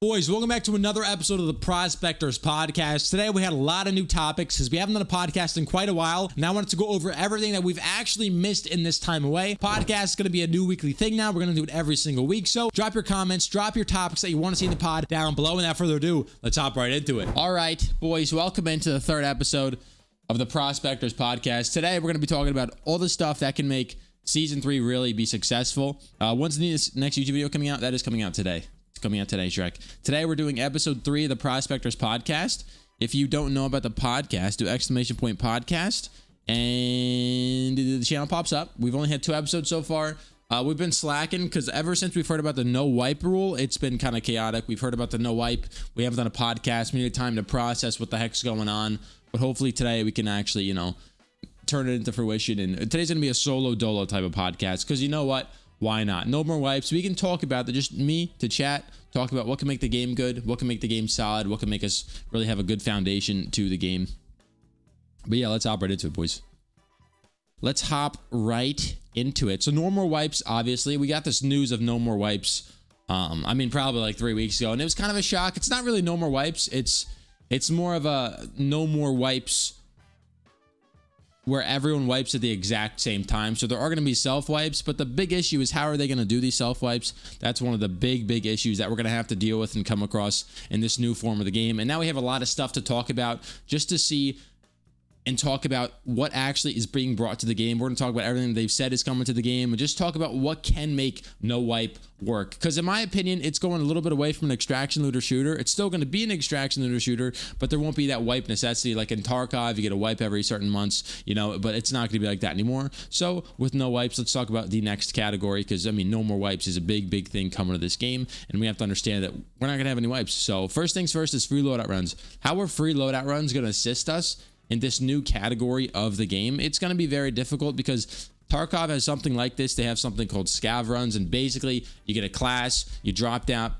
Boys, welcome back to another episode of the Prospectors podcast. Today we had a lot of new topics because we haven't done a podcast in quite a while. And I wanted to go over everything that we've actually missed in this time away. Podcast is going to be a new weekly thing now. We're going to do it every single week. So drop your comments, drop your topics that you want to see in the pod down below. Without further ado, let's hop right into it. All right, boys, welcome into the third episode of the Prospectors podcast. Today we're going to be talking about all the stuff that can make Season 3 really be successful. When's the next YouTube video coming out? That is coming out today. It's coming out today, Shrek. Today we're doing episode 3 of the Prospectors podcast. If you don't know about the podcast, do ! podcast and the channel pops up. We've only had 2 episodes so far. We've been slacking because ever since we've heard about the no wipe rule, it's been kind of chaotic. We've heard about the no wipe. We haven't done a podcast. We need time to process what the heck's going on. But hopefully today we can actually, turn it into fruition. And today's going to be a solo dolo type of podcast because you know what? Why not? No more wipes. We can talk about just me to chat, talk about what can make the game good, what can make the game solid, what can make us really have a good foundation to the game. But yeah, let's hop right into it, boys. Let's hop right into it. So no more wipes, obviously. We got this news of no more wipes. Probably like 3 weeks ago, and it was kind of a shock. It's not really no more wipes. It's more of a no more wipes where everyone wipes at the exact same time. So there are going to be self-wipes, but the big issue is how are they going to do these self-wipes? That's one of the big issues that we're going to have to deal with and come across in this new form of the game. And now we have a lot of stuff to talk about just to see and talk about what actually is being brought to the game. We're going to talk about everything they've said is coming to the game and just talk about what can make no wipe work. Because in my opinion, it's going a little bit away from an extraction looter shooter. It's still going to be an extraction looter shooter, but there won't be that wipe necessity. Like in Tarkov, you get a wipe every certain months, but it's not going to be like that anymore. So with no wipes, let's talk about the next category because, no more wipes is a big thing coming to this game. And we have to understand that we're not going to have any wipes. So first things first is free loadout runs. How are free loadout runs going to assist us in this new category of the game? It's going to be very difficult because Tarkov has something like this. They have something called scav runs, and basically you get a class, you drop down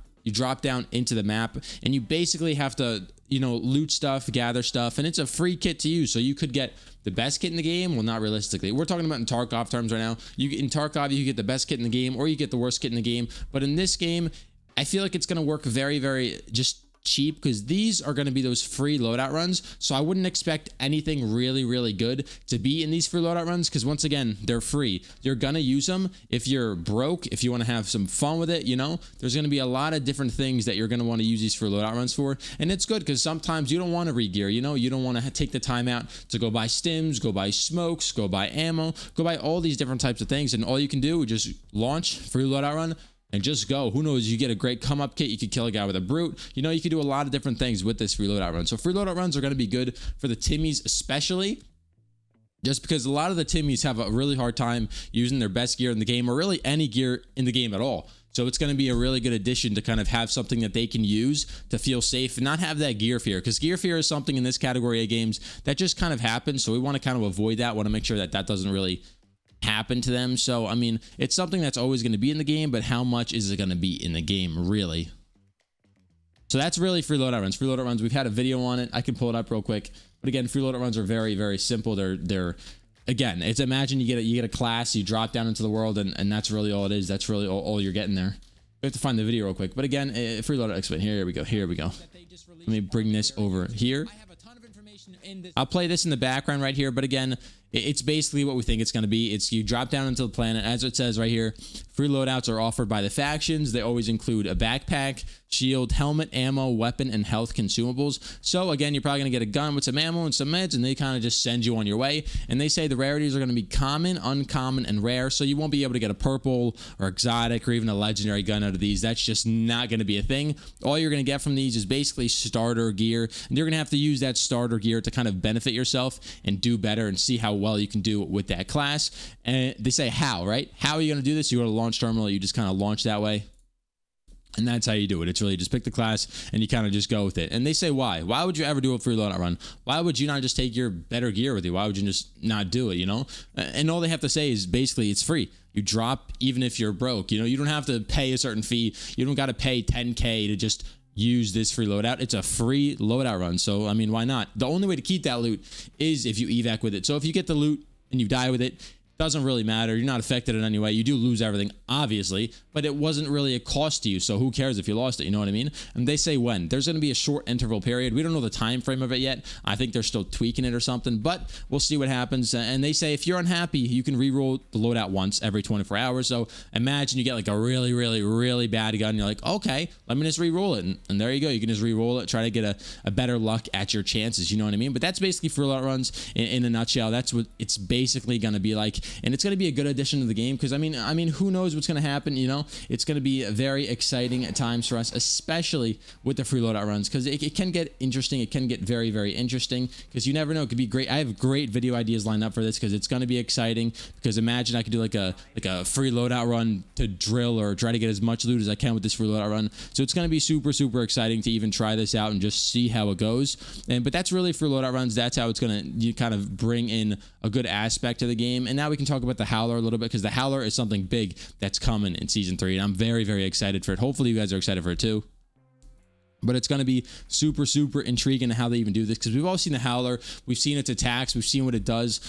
into the map, and you basically have to loot stuff, gather stuff, and it's a free kit to use. So you could get the best kit in the game. Well, not realistically, we're talking about in Tarkov terms right now. In Tarkov you get the best kit in the game, or you get the worst kit in the game. But in this game, I feel like it's going to work very just cheap because these are going to be those free loadout runs. So I wouldn't expect anything really good to be in these free loadout runs because once again, they're free. You're going to use them if you're broke, if you want to have some fun with it. There's going to be a lot of different things that you're going to want to use these free loadout runs for. And it's good because sometimes you don't want to re-gear. You don't want to take the time out to go buy stims, go buy smokes, go buy ammo, go buy all these different types of things. And all you can do is just launch free loadout run and just go. Who knows? You get a great come up kit. You could kill a guy with a brute. You could do a lot of different things with this free loadout run. So free loadout runs are going to be good for the Timmies, especially just because a lot of the Timmies have a really hard time using their best gear in the game or really any gear in the game at all. So it's going to be a really good addition to kind of have something that they can use to feel safe and not have that gear fear, because gear fear is something in this category of games that just kind of happens. So we want to kind of avoid that. Want to make sure that that doesn't really happen to them. So it's something that's always going to be in the game, but how much is it going to be in the game really? So that's really free loadout runs. Free loadout runs, we've had a video on it. I can pull it up real quick, but again, free loadout runs are very simple. They're again, it's imagine you get a class, you drop down into the world, and that's really all it is. That's really all you're getting there. We have to find the video real quick, but again, free loadout expert. Here we go. Let me bring this over here. I'll play this in the background right here, but again, it's basically what we think it's going to be. It's you drop down into the planet, as it says right here. Free loadouts are offered by the factions. They always include a backpack, shield, helmet, ammo, weapon, and health consumables. So again, you're probably going to get a gun with some ammo and some meds, and they kind of just send you on your way. And they say the rarities are going to be common, uncommon, and rare. So you won't be able to get a purple or exotic or even a legendary gun out of these. That's just not going to be a thing. All you're going to get from these is basically starter gear, and you're going to have to use that starter gear to kind of benefit yourself and do better and see how well you can do with that class. And they say how, right? How are you going to do this? You go to launch terminal, you just kind of launch that way. And that's how you do it. It's really just pick the class and you kind of just go with it. And they say why? Why would you ever do a free loadout run? Why would you not just take your better gear with you? Why would you just not do it, And all they have to say is basically it's free. You drop even if you're broke. You don't have to pay a certain fee. You don't got to pay 10K to just use this free loadout. It's a free loadout run. So, why not? The only way to keep that loot is if you evac with it. So if you get the loot and you die with it, doesn't really matter. You're not affected in any way. You do lose everything, obviously, but it wasn't really a cost to you. So who cares if you lost it? You know what I mean? And they say when. There's going to be a short interval period. We don't know the time frame of it yet. I think they're still tweaking it or something, but we'll see what happens. And they say if you're unhappy, you can re-roll the loadout once every 24 hours. So imagine you get like a really, really, really bad gun. You're like, okay, let me just re-roll it. And there you go. You can just re-roll it, try to get a better luck at your chances. You know what I mean? But that's basically free loadout runs in a nutshell. That's what it's basically going to be like. And it's going to be a good addition to the game because I mean, who knows what's going to happen? You know, it's going to be very exciting at times for us, especially with the free loadout runs, because it can get interesting. It can get very, very interesting because you never know. It could be great. I have great video ideas lined up for this because it's going to be exciting. Because imagine I could do like a free loadout run to drill or try to get as much loot as I can with this free loadout run. So it's going to be super, super exciting to even try this out and just see how it goes. But that's really free loadout runs. That's how it's going to kind of bring in a good aspect to the game. And now we can talk about the Howler a little bit because the Howler is something big that's coming in Season 3. And I'm very, very excited for it. Hopefully you guys are excited for it too. But it's going to be super, super intriguing how they even do this because we've all seen the Howler. We've seen its attacks. We've seen what it does.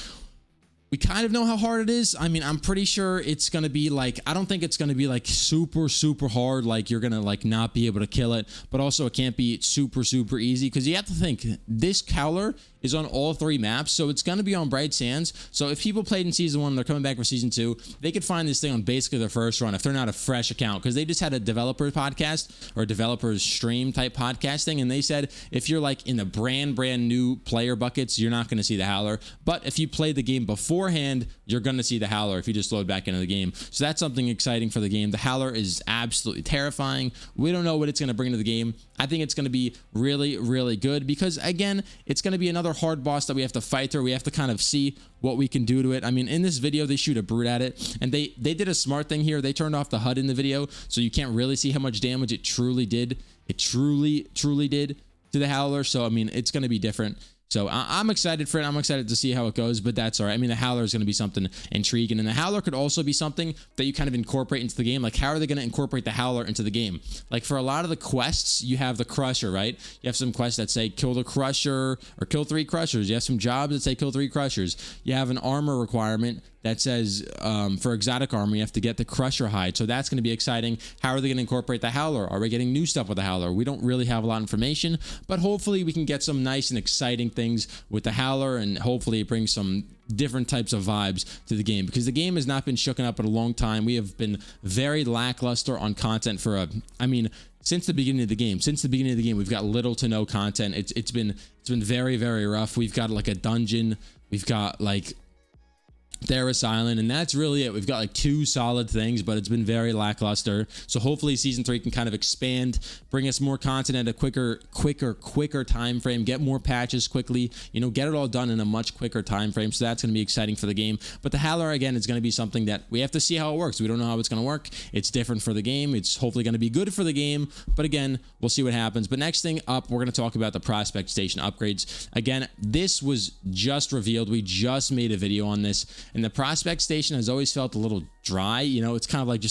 We kind of know how hard it is. I mean, I'm pretty sure it's going to be like, I don't think it's going to be like super, super hard. Like you're going to like not be able to kill it, but also it can't be super, super easy because you have to think this Howler is on all 3 maps. So it's going to be on Bright Sands. So if people played in Season 1 and they're coming back for Season 2, they could find this thing on basically their first run if they're not a fresh account because they just had a developer podcast or a developer's stream type podcasting. And they said, if you're like in the brand new player buckets, you're not going to see the Howler. But if you played the game beforehand, you're going to see the Howler if you just load back into the game. So that's something exciting for the game. The Howler is absolutely terrifying. We don't know what it's going to bring to the game. I think it's going to be really, really good because, again, it's going to be another hard boss that we have to fight through. We have to kind of see what we can do to it. I mean, in this video, they shoot a brute at it, and they did a smart thing here. They turned off the HUD in the video, so you can't really see how much damage it truly did. It truly, truly did to the Howler. So, I mean, it's going to be different. So I'm excited for it. I'm excited to see how it goes, but that's all right. I mean, the Howler is going to be something intriguing, and the Howler could also be something that you kind of incorporate into the game. Like, how are they going to incorporate the Howler into the game? Like, for a lot of the quests, you have the Crusher, right? You have some quests that say kill the Crusher or kill 3 Crushers. You have some jobs that say kill 3 Crushers. You have an armor requirement that says for exotic armor, you have to get the Crusher hide. So that's going to be exciting. How are they going to incorporate the Howler? Are we getting new stuff with the Howler? We don't really have a lot of information, but hopefully we can get some nice and exciting things with the Howler, and hopefully it brings some different types of vibes to the game because the game has not been shooken up in a long time. We have been very lackluster on content for since the beginning of the game. Since the beginning of the game, we've got little to no content. It's been very, very rough. We've got like a dungeon. We've got like Theris Island, and that's really it. We've got like 2 solid things, but it's been very lackluster. So hopefully Season 3 can kind of expand, bring us more content at a quicker time frame, get more patches quickly, you know, get it all done in a much quicker time frame. So that's going to be exciting for the game. But the Howler, again, is going to be something that we have to see how it works. We don't know how it's going to work. It's different for the game. It's hopefully going to be good for the game, but again, we'll see what happens. But next thing up, we're going to talk about the Prospect Station upgrades. Again, this was just revealed. We just made a video on this. And the Prospect Station has always felt a little dry. You know, it's kind of like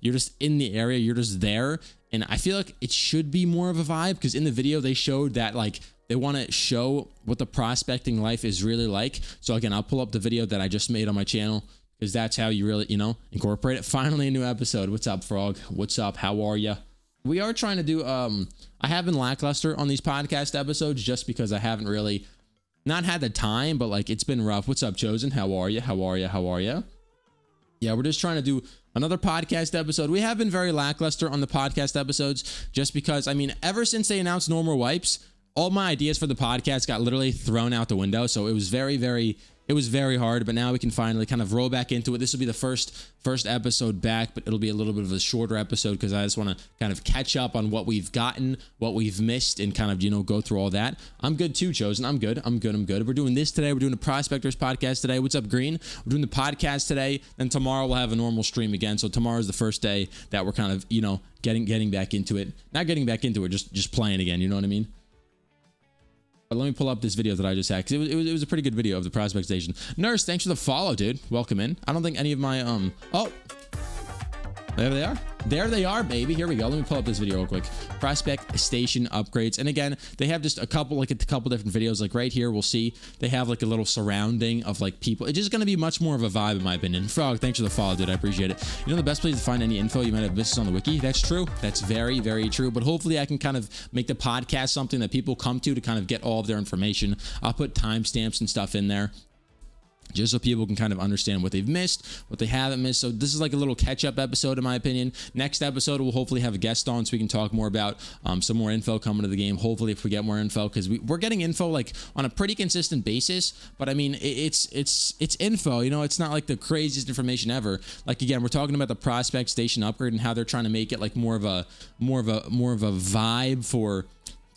you're just in the area, you're just there. And I feel like it should be more of a vibe because in the video they showed that like they want to show what the prospecting life is really like. So again, I'll pull up the video that I just made on my channel because that's how you really, you know, incorporate it. Finally, a new episode. What's up, Frog? What's up? How are you? We are trying to do, I have been lackluster on these podcast episodes just because I haven't really not had the time, but like it's been rough. What's up, Chosen? How are you? How are you? How are you? Yeah, we're just trying to do another podcast episode. We have been very lackluster on the podcast episodes just because, I mean, ever since they announced No More Wipes, all my ideas for the podcast got literally thrown out the window. So it was very hard, but now we can finally kind of roll back into it. This will be the first episode back, but it'll be a little bit of a shorter episode because I just want to kind of catch up on what we've gotten, what we've missed, and kind of, you know, go through all that. I'm good too, Chosen. I'm good. We're doing this today. We're doing a Prospectors podcast today. What's up, Green? We're doing the podcast today. Then tomorrow we'll have a normal stream again. So tomorrow's the first day that we're kind of, you know, getting back into it. Not getting back into it, just playing again. You know what I mean? But let me pull up this video that I just had because it was a pretty good video of the Prospect Station. Nurse, thanks for the follow, dude. Welcome in. I don't think any of my There they are. There they are, baby. Here we go. Let me pull up this video real quick. Prospect station upgrades. And again, they have just a couple different videos. Like right here, we'll see they have like a little surrounding of like people. It's just going to be much more of a vibe in my opinion. Frog, thanks for the follow, dude. I appreciate it. You know, the best place to find any info you might have missed is on the wiki. That's true. That's very, very true. But hopefully I can kind of make the podcast something that people come to kind of get all of their information. I'll put timestamps and stuff in there, just so people can kind of understand what they've missed, what they haven't missed. So this is like a little catch-up episode, in my opinion. Next episode, we'll hopefully have a guest on so we can talk more about some more info coming to the game. Hopefully, if we get more info, because we're getting info like on a pretty consistent basis. But I mean, it's info. You know, it's not like the craziest information ever. Like again, we're talking about the Prospect Station upgrade and how they're trying to make it like more of a vibe for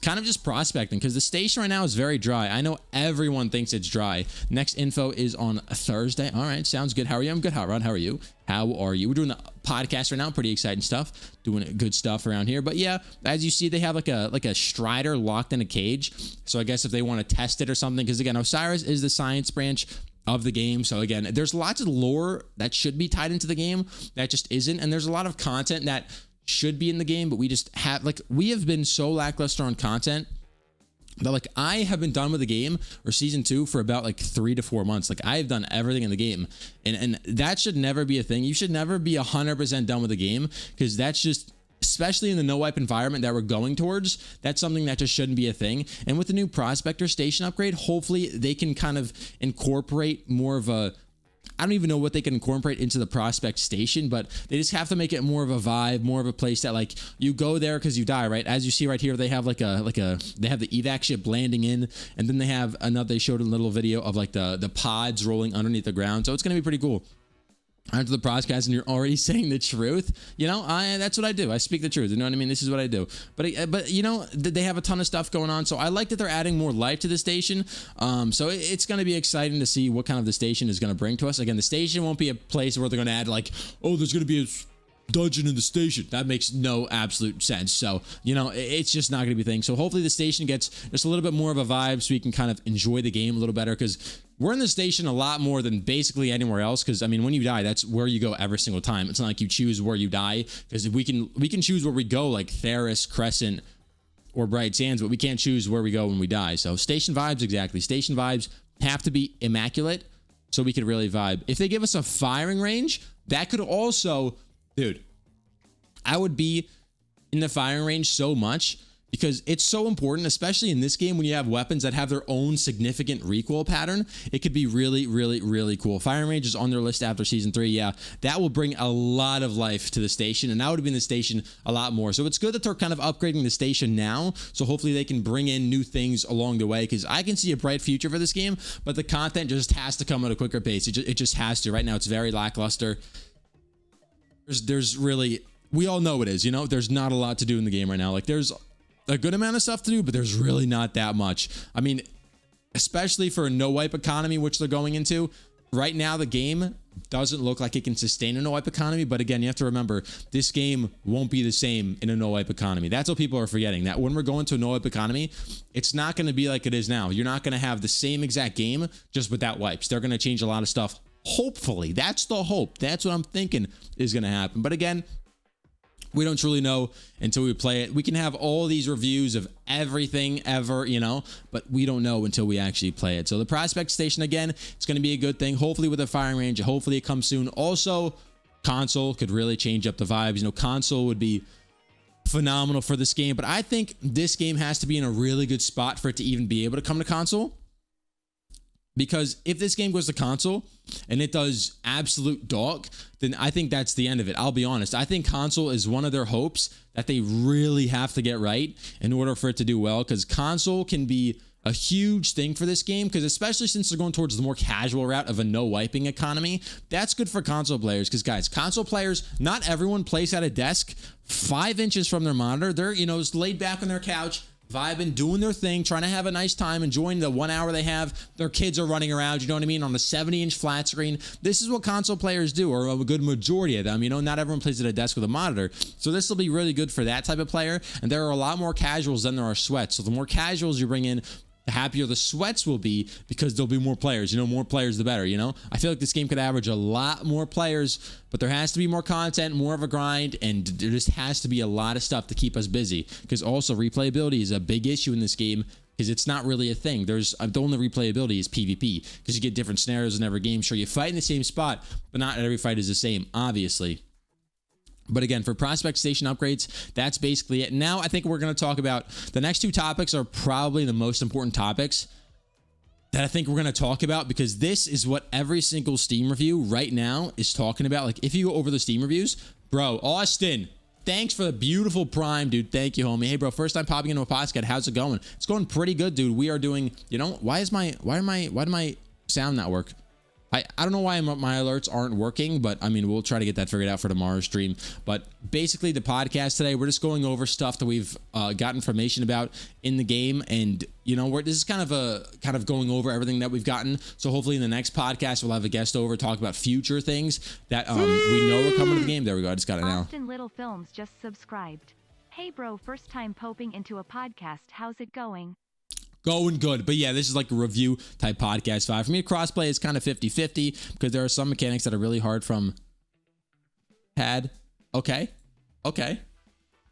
kind of just prospecting, because the station right now is very dry. I know everyone thinks it's dry. Next info is on Thursday. All right, sounds good. How are you? I'm good. Hot Rod, how are you? How are you? We're doing the podcast right now. Pretty exciting stuff. Doing good stuff around here. But yeah, as you see, they have like a Strider locked in a cage. So I guess if they want to test it or something, because again, Osiris is the science branch of the game. So again, there's lots of lore that should be tied into the game that just isn't. And there's a lot of content that should be in the game, but we have been so lackluster on content that like I have been done with the game or season 2 for about like 3 to 4 months. Like I have done everything in the game, and that should never be a thing. You should never be 100% done with the game, because that's just, especially in the no wipe environment that we're going towards, that's something that just shouldn't be a thing. And with the new Prospector Station upgrade, hopefully they can kind of incorporate more of a, I don't even know what they can incorporate into the Prospect Station, but they just have to make it more of a vibe, more of a place that like you go there because you die, right? As you see right here, they have they have the evac ship landing in, and then they have they showed a little video of like the pods rolling underneath the ground. So it's going to be pretty cool. Onto the podcast, and you're already saying the truth. You know, that's what I do. I speak the truth. You know what I mean? This is what I do. But you know, they have a ton of stuff going on. So I like that they're adding more life to the station. So it's going to be exciting to see what kind of the station is going to bring to us. Again, the station won't be a place where they're going to add like, oh, there's going to be a dungeon in the station. That makes no absolute sense. So, you know, it's just not going to be a thing. So hopefully the station gets just a little bit more of a vibe so we can kind of enjoy the game a little better, because we're in the station a lot more than basically anywhere else. Because I mean, when you die, that's where you go every single time. It's not like you choose where you die, because we can choose where we go, like Theris, Crescent, or Bright Sands, but we can't choose where we go when we die. So station vibes, exactly. Station vibes have to be immaculate so we could really vibe. If they give us a firing range, that could also, dude, I would be in the firing range so much, because it's so important, especially in this game when you have weapons that have their own significant recoil pattern. It could be really, really, really cool. Firing range is on their list after season 3. Yeah, that will bring a lot of life to the station, and that would be in the station a lot more. So it's good that they're kind of upgrading the station now. So hopefully they can bring in new things along the way, because I can see a bright future for this game, but the content just has to come at a quicker pace. It just has to. Right now, it's very lackluster. There's really, we all know it is, you know, there's not a lot to do in the game right now. Like there's a good amount of stuff to do, but there's really not that much. I mean, especially for a no wipe economy, which they're going into right now, the game doesn't look like it can sustain a no wipe economy. But again, you have to remember, this game won't be the same in a no wipe economy. That's what people are forgetting, that when we're going to a no wipe economy, it's not going to be like it is now. You're not going to have the same exact game just without wipes. They're going to change a lot of stuff. Hopefully, that's the hope. That's what I'm thinking is going to happen. But again, we don't truly know until we play it. We can have all these reviews of everything ever, you know, but we don't know until we actually play it. So the Prospect Station, again, it's going to be a good thing. Hopefully with a firing range, hopefully it comes soon. Also, console could really change up the vibes. You know, console would be phenomenal for this game, but I think this game has to be in a really good spot for it to even be able to come to console. Because if this game goes to console and it does absolute dog, then I think that's the end of it. I'll be honest. I think console is one of their hopes that they really have to get right in order for it to do well, because console can be a huge thing for this game, because especially since they're going towards the more casual route of a no wiping economy, that's good for console players. Because guys, console players, not everyone plays at a desk 5 inches from their monitor. They're, you know, just laid back on their couch, vibing, doing their thing, trying to have a nice time, enjoying the 1 hour they have. Their kids are running around, you know what I mean, on a 70-inch flat screen. This is what console players do, or a good majority of them. You know, not everyone plays at a desk with a monitor. So this will be really good for that type of player. And there are a lot more casuals than there are sweats. So the more casuals you bring in, the happier the sweats will be, because there'll be more players. More players, the better, I feel like this game could average a lot more players, but there has to be more content, more of a grind, and there just has to be a lot of stuff to keep us busy, because also replayability is a big issue in this game, because it's not really a thing. There's the only replayability is PvP, because you get different scenarios in every game. Sure, you fight in the same spot, but not every fight is the same, obviously. But again, for prospect station upgrades, that's basically it. Now, I think we're going to talk about the next two topics are probably the most important topics that I think we're going to talk about, because this is what every single Steam review right now is talking about. Like, if you go over the Steam reviews, bro, Austin, thanks for the beautiful Prime, dude. Thank you, homie. Hey, bro, first time popping into a podcast. How's it going? It's going pretty good, dude. We are doing, why did my sound not work? I don't know why my alerts aren't working, but I mean, we'll try to get that figured out for tomorrow's stream. But basically, the podcast today, we're just going over stuff that we've got information about in the game, and this is kind of going over everything that we've gotten. So hopefully, in the next podcast, we'll have a guest over, talk about future things that we know are coming to the game. There we go. I just got it now. Austin Little Films just subscribed. Hey, bro, first time popping into a podcast. How's it going? Going good. But yeah, this is like a review type podcast vibe. For me, crossplay is kind of 50-50, because there are some mechanics that are really hard from pad. Okay.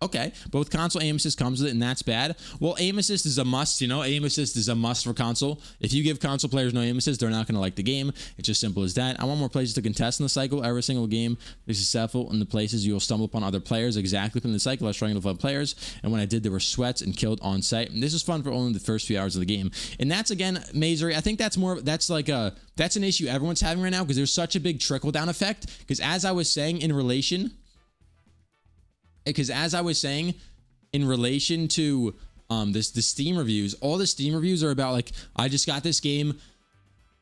But with console, aim assist comes with it, and that's bad. Well, aim assist is a must, Aim assist is a must for console. If you give console players no aim assist, they're not going to like the game. It's just simple as that. I want more places to contest in the cycle. Every single game is successful in the places you will stumble upon other players. Exactly from the cycle, I was trying to find players, and when I did, there were sweats and killed on site. And this is fun for only the first few hours of the game. And that's, again, Mazery, I think that's an issue everyone's having right now, because there's such a big trickle-down effect. Because as I was saying in relation to the Steam reviews, all the Steam reviews are about, like, I just got this game,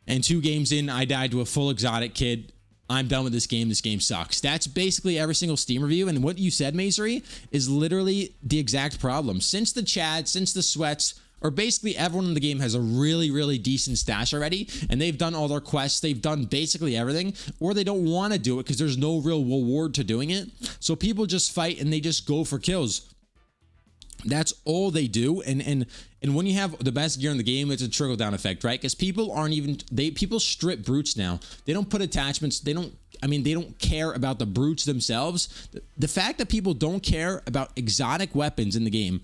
and 2 games in, I died to a full exotic kid. I'm done with this game. This game sucks. That's basically every single Steam review. And what you said, Mazery, is literally the exact problem. Since the Chad, since the Sweats, or basically everyone in the game has a really, really decent stash already, and they've done all their quests, they've done basically everything, or they don't want to do it because there's no real reward to doing it. So people just fight and they just go for kills. That's all they do. And when you have the best gear in the game, it's a trickle down effect, right? Because people people strip brutes now. They don't put attachments. They don't care about the brutes themselves. The fact that people don't care about exotic weapons in the game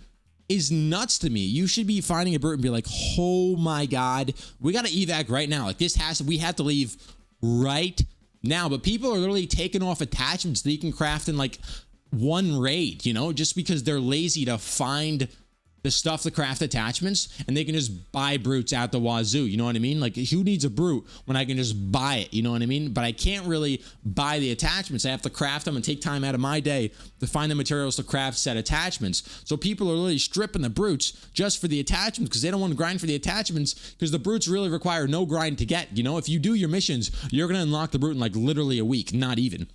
is nuts to me. You should be finding a brute and be like, oh my God, we got to evac right now. Like, we have to leave right now. But people are literally taking off attachments that you can craft in like one raid, just because they're lazy to find the stuff to craft attachments, and they can just buy brutes out the wazoo. You know what I mean? Like, who needs a brute when I can just buy it? You know what I mean? But I can't really buy the attachments. I have to craft them and take time out of my day to find the materials to craft said attachments. So people are literally stripping the brutes just for the attachments, because they don't want to grind for the attachments, because the brutes really require no grind to get. If you do your missions, you're going to unlock the brute in like literally a week, not even.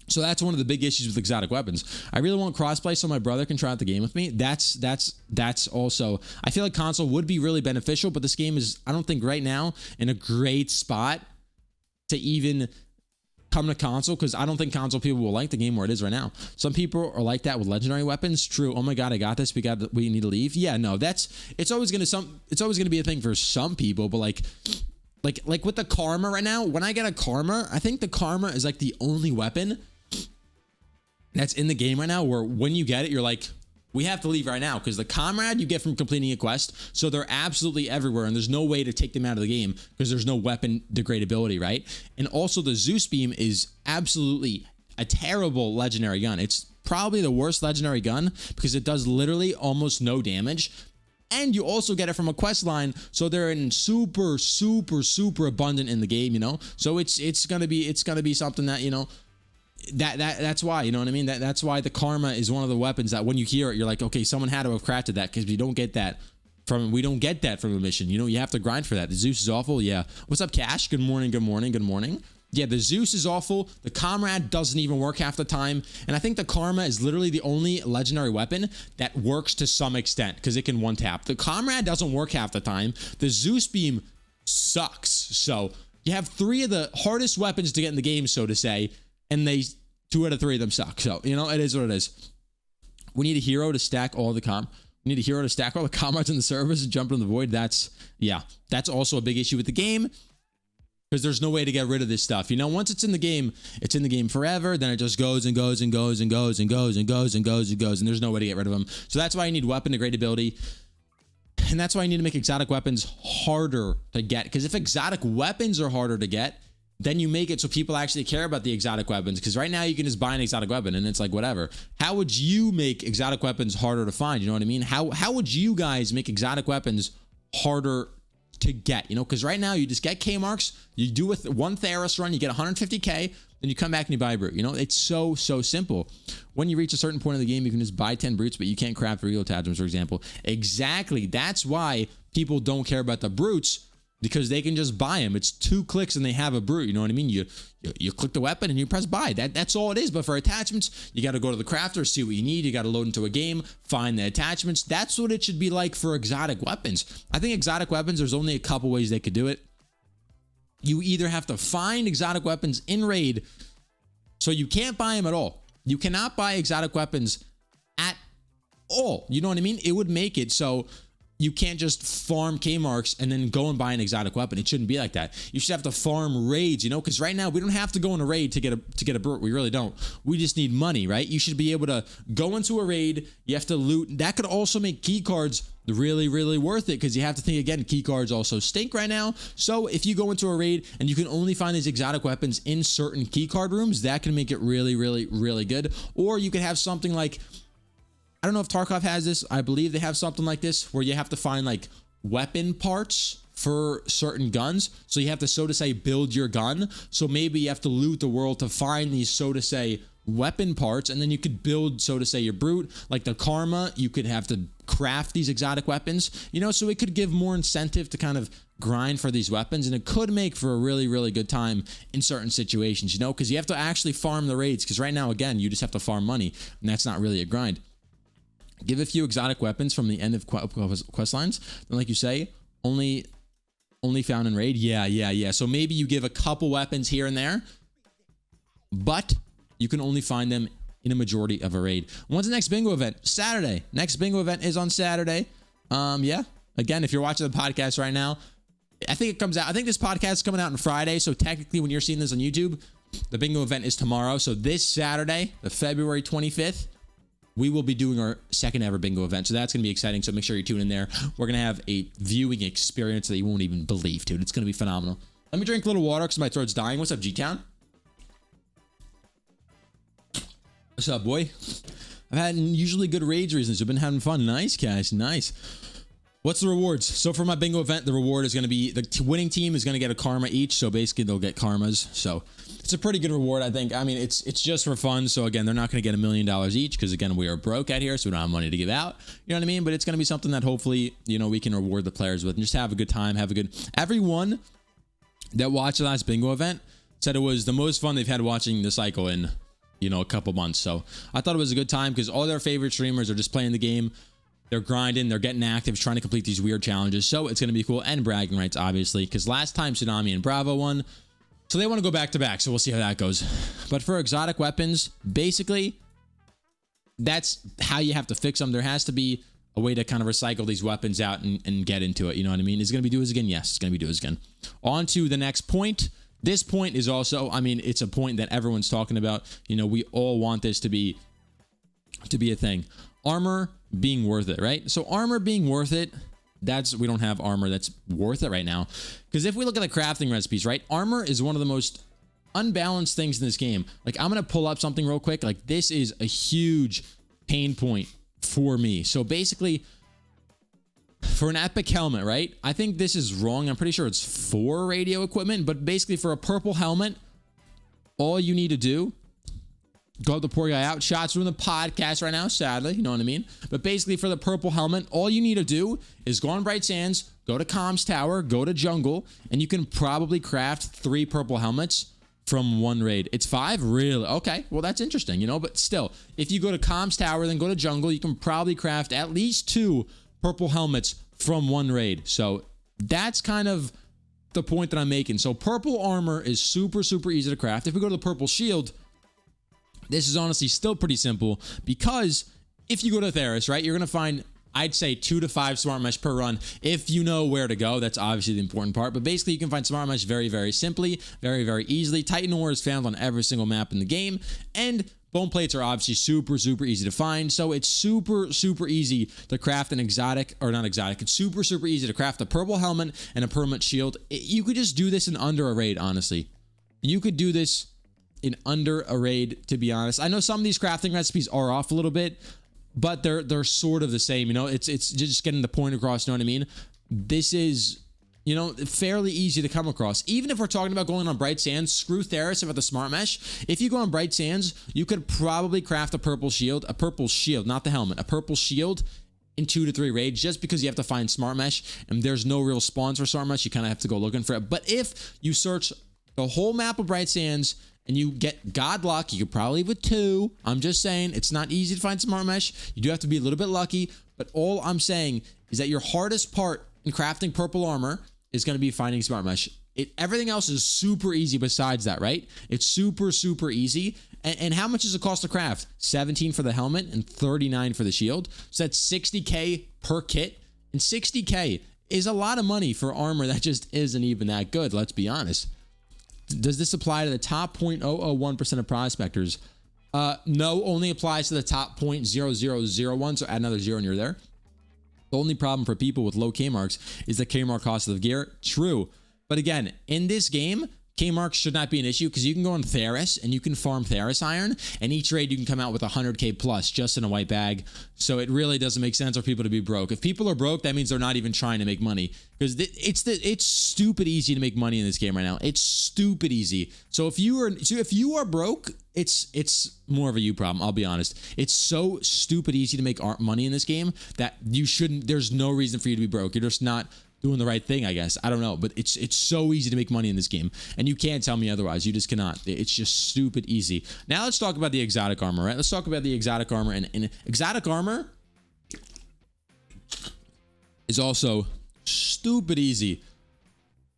So that's one of the big issues with exotic weapons. I really want crossplay so my brother can try out the game with me. That's also, I feel like console would be really beneficial, but this game is, I don't think right now, in a great spot to even come to console, because I don't think console people will like the game where it is right now. Some people are like that with legendary weapons. True. Oh my God, I got this. We need to leave. Yeah, no, it's always gonna be a thing for some people, but like with the karma right now, when I get a karma, I think the karma is like the only weapon that's in the game right now where when you get it, you're like, we have to leave right now, because the comrade you get from completing a quest, so they're absolutely everywhere, and there's no way to take them out of the game because there's no weapon degradability, right? And also the Zeus beam is absolutely a terrible legendary gun. It's probably the worst legendary gun because it does literally almost no damage. And you also get it from a quest line, so they're in super abundant in the game, So it's gonna be something that that's why, you know what I mean? That's why the karma is one of the weapons that when you hear it, you're like, okay, someone had to have crafted that, because we don't get that from a mission. You have to grind for that. The Zeus is awful. Yeah. What's up, Cash? Good morning. Yeah, the Zeus is awful. The Comrade doesn't even work half the time. And I think the Karma is literally the only legendary weapon that works to some extent, because it can one-tap. The Comrade doesn't work half the time. The Zeus beam sucks. So you have 3 of the hardest weapons to get in the game, so to say, and 2 out of 3 of them suck. So, it is what it is. We need a hero to stack all the You need a hero to stack all the comrades in the service and jump in the void. That's also a big issue with the game, because there's no way to get rid of this stuff. You know, once it's in the game forever. Then it just goes and goes and goes and goes and goes and goes and goes and goes, and there's no way to get rid of them. So that's why you need weapon degradability, and that's why you need to make exotic weapons harder to get. Because if exotic weapons are harder to get, then you make it so people actually care about the exotic weapons. Because right now you can just buy an exotic weapon and it's like whatever. How would you make exotic weapons harder to find? You know what I mean? How would you guys make exotic weapons harder to get? You know, because right now you just get K marks. You do with one Theros run, you get 150K, then you come back and you buy a brute. You know, it's so simple. When you reach a certain point of the game, you can just buy 10 brutes, but you can't craft real attachments, for example. Exactly. That's why people don't care about the brutes, because they can just buy them. It's 2 clicks and they have a brute. You know what I mean? You click the weapon and you press buy. That's all it is. But for attachments, you got to go to the crafter, see what you need. You got to load into a game, find the attachments. That's what it should be like for exotic weapons. I think exotic weapons, there's only a couple ways they could do it. You either have to find exotic weapons in raid, so you can't buy them at all. You cannot buy exotic weapons at all. You know what I mean? It would make it so you can't just farm K-marks and then go and buy an exotic weapon. It shouldn't be like that. You should have to farm raids, you know, because right now we don't have to go in a raid to get a brute. We really don't. We just need money, right? You should be able to go into a raid. You have to loot. That could also make key cards really worth it, because you have to think, again, key cards also stink right now. So if you go into a raid and you can only find these exotic weapons in certain key card rooms, that can make it really good. Or you could have something like, I don't know if Tarkov has this. I believe they have something like this where you have to find like weapon parts for certain guns. So you have to, so to say, build your gun. So maybe you have to loot the world to find these, so to say, weapon parts, and then you could build, so to say, your brute. Like the karma, you could have to craft these exotic weapons, you know, so it could give more incentive to kind of grind for these weapons, and it could make for a really good time in certain situations, you know, because you have to actually farm the raids, because right now, again, you just have to farm money, and that's not really a grind. Give a few exotic weapons from the end of quest lines. Then, like you say, only found in raid. Yeah. So maybe you give a couple weapons here and there, but you can only find them in a majority of a raid. When's the next bingo event? Saturday. Next bingo event is on Saturday. Yeah. Again, if you're watching the podcast right now, I think it comes out. I think this podcast is coming out on Friday. So technically, when you're seeing this on YouTube, the bingo event is tomorrow. So this Saturday, the February 25th. We will be doing our second ever bingo event. So that's going to be exciting. So make sure you tune in there. We're going to have a viewing experience that you won't even believe, dude. It's going to be phenomenal. Let me drink a little water because my throat's dying. What's up, G-Town? What's up, boy? I've had usually good raids recently. So I've been having fun. Nice, guys. Nice. What's the rewards? So for my bingo event, the reward is going to be, the winning team is going to get a karma each. So basically they'll get karmas. So it's a pretty good reward, I think. I mean, it's just for fun. So again, they're not going to get $1 million each, because again, we are broke out here, so we don't have money to give out. You know what I mean? But it's going to be something that hopefully, you know, we can reward the players with and just have a good time, everyone that watched the last bingo event said it was the most fun they've had watching the cycle in, you know, a couple months. So I thought it was a good time, because all their favorite streamers are just playing the game. They're grinding, they're getting active, trying to complete these weird challenges. So it's going to be cool. And bragging rights, obviously, because last time Tsunami and Bravo won. So they want to go back to back. So we'll see how that goes. But for exotic weapons, basically, that's how you have to fix them. There has to be a way to kind of recycle these weapons out and get into it. You know what I mean? Is it going to be do as again? Yes, it's going to be do as again. On to the next point. This point is also, I mean, it's a point that everyone's talking about. You know, we all want this to be a thing. Armor being worth it, right? So armor being worth it, we don't have armor that's worth it right now. Because if we look at the crafting recipes, right? Armor is one of the most unbalanced things in this game. Like, I'm going to pull up something real quick. Like, this is a huge pain point for me. So basically, for an epic helmet, right? I think this is wrong. I'm pretty sure it's 4 radio equipment, but basically for a purple helmet, all you need to do, go the poor guy out. Shots from the podcast right now, sadly. You know what I mean? But basically, for the purple helmet, all you need to do is go on Bright Sands, go to Comms Tower, go to Jungle, and you can probably craft 3 purple helmets from 1 raid. It's 5? Really? Okay. Well, that's interesting, you know? But still, if you go to Comms Tower, then go to Jungle, you can probably craft at least 2 purple helmets from 1 raid. So that's kind of the point that I'm making. So purple armor is super easy to craft. If we go to the purple shield, this is honestly still pretty simple, because if you go to Theros, right, you're going to find I'd say 2 to 5 smart mesh per run if you know where to go. That's obviously the important part. But basically, you can find smart mesh very, very simply, very, very easily. Titan ore is found on every single map in the game. And bone plates are obviously super, super easy to find. So it's super, super easy to craft an exotic, or not exotic. It's super, super easy to craft a purple helmet and a permanent shield. You could just do this in under a raid, honestly. You could do this in under a raid, to be honest. I know some of these crafting recipes are off a little bit, but they're sort of the same, you know. It's just getting the point across, you know what I mean? This is, you know, fairly easy to come across. Even if we're talking about going on Bright Sands, screw Theris about the smart mesh. If you go on Bright Sands, you could probably craft a purple shield, not the helmet, a purple shield in 2 to 3 raids, just because you have to find smart mesh and there's no real spawns for smart mesh. You kind of have to go looking for it. But if you search the whole map of Bright Sands and you get god luck, you could probably with 2. I'm just saying, it's not easy to find smart mesh. You do have to be a little bit lucky, but all I'm saying is that your hardest part in crafting purple armor is going to be finding smart mesh. Everything else is super easy besides that, right? It's super, super easy. And how much does it cost to craft? 17 for the helmet and 39 for the shield. So that's 60K per kit. And 60K is a lot of money for armor that just isn't even that good, let's be honest. Does this apply to the top 0.001% of prospectors? No, only applies to the top 0.0001, so add another 0 and you're there. The only problem for people with low K-marks is the K-mark cost of gear. True. But again, in this game, K-marks should not be an issue because you can go on Theris and you can farm Theris iron, and each raid you can come out with 100K plus just in a white bag. So it really doesn't make sense for people to be broke. If people are broke, that means they're not even trying to make money, because it's stupid easy to make money in this game right now. It's stupid easy. So if you are broke, it's more of a you problem. I'll be honest. It's so stupid easy to make money in this game that you shouldn't. There's no reason for you to be broke. You're just not doing the right thing, I guess. I don't know, but it's so easy to make money in this game, and you can't tell me otherwise. You just cannot. It's just stupid easy. Now let's talk about the exotic armor, right? Let's talk about the exotic armor, and exotic armor is also stupid easy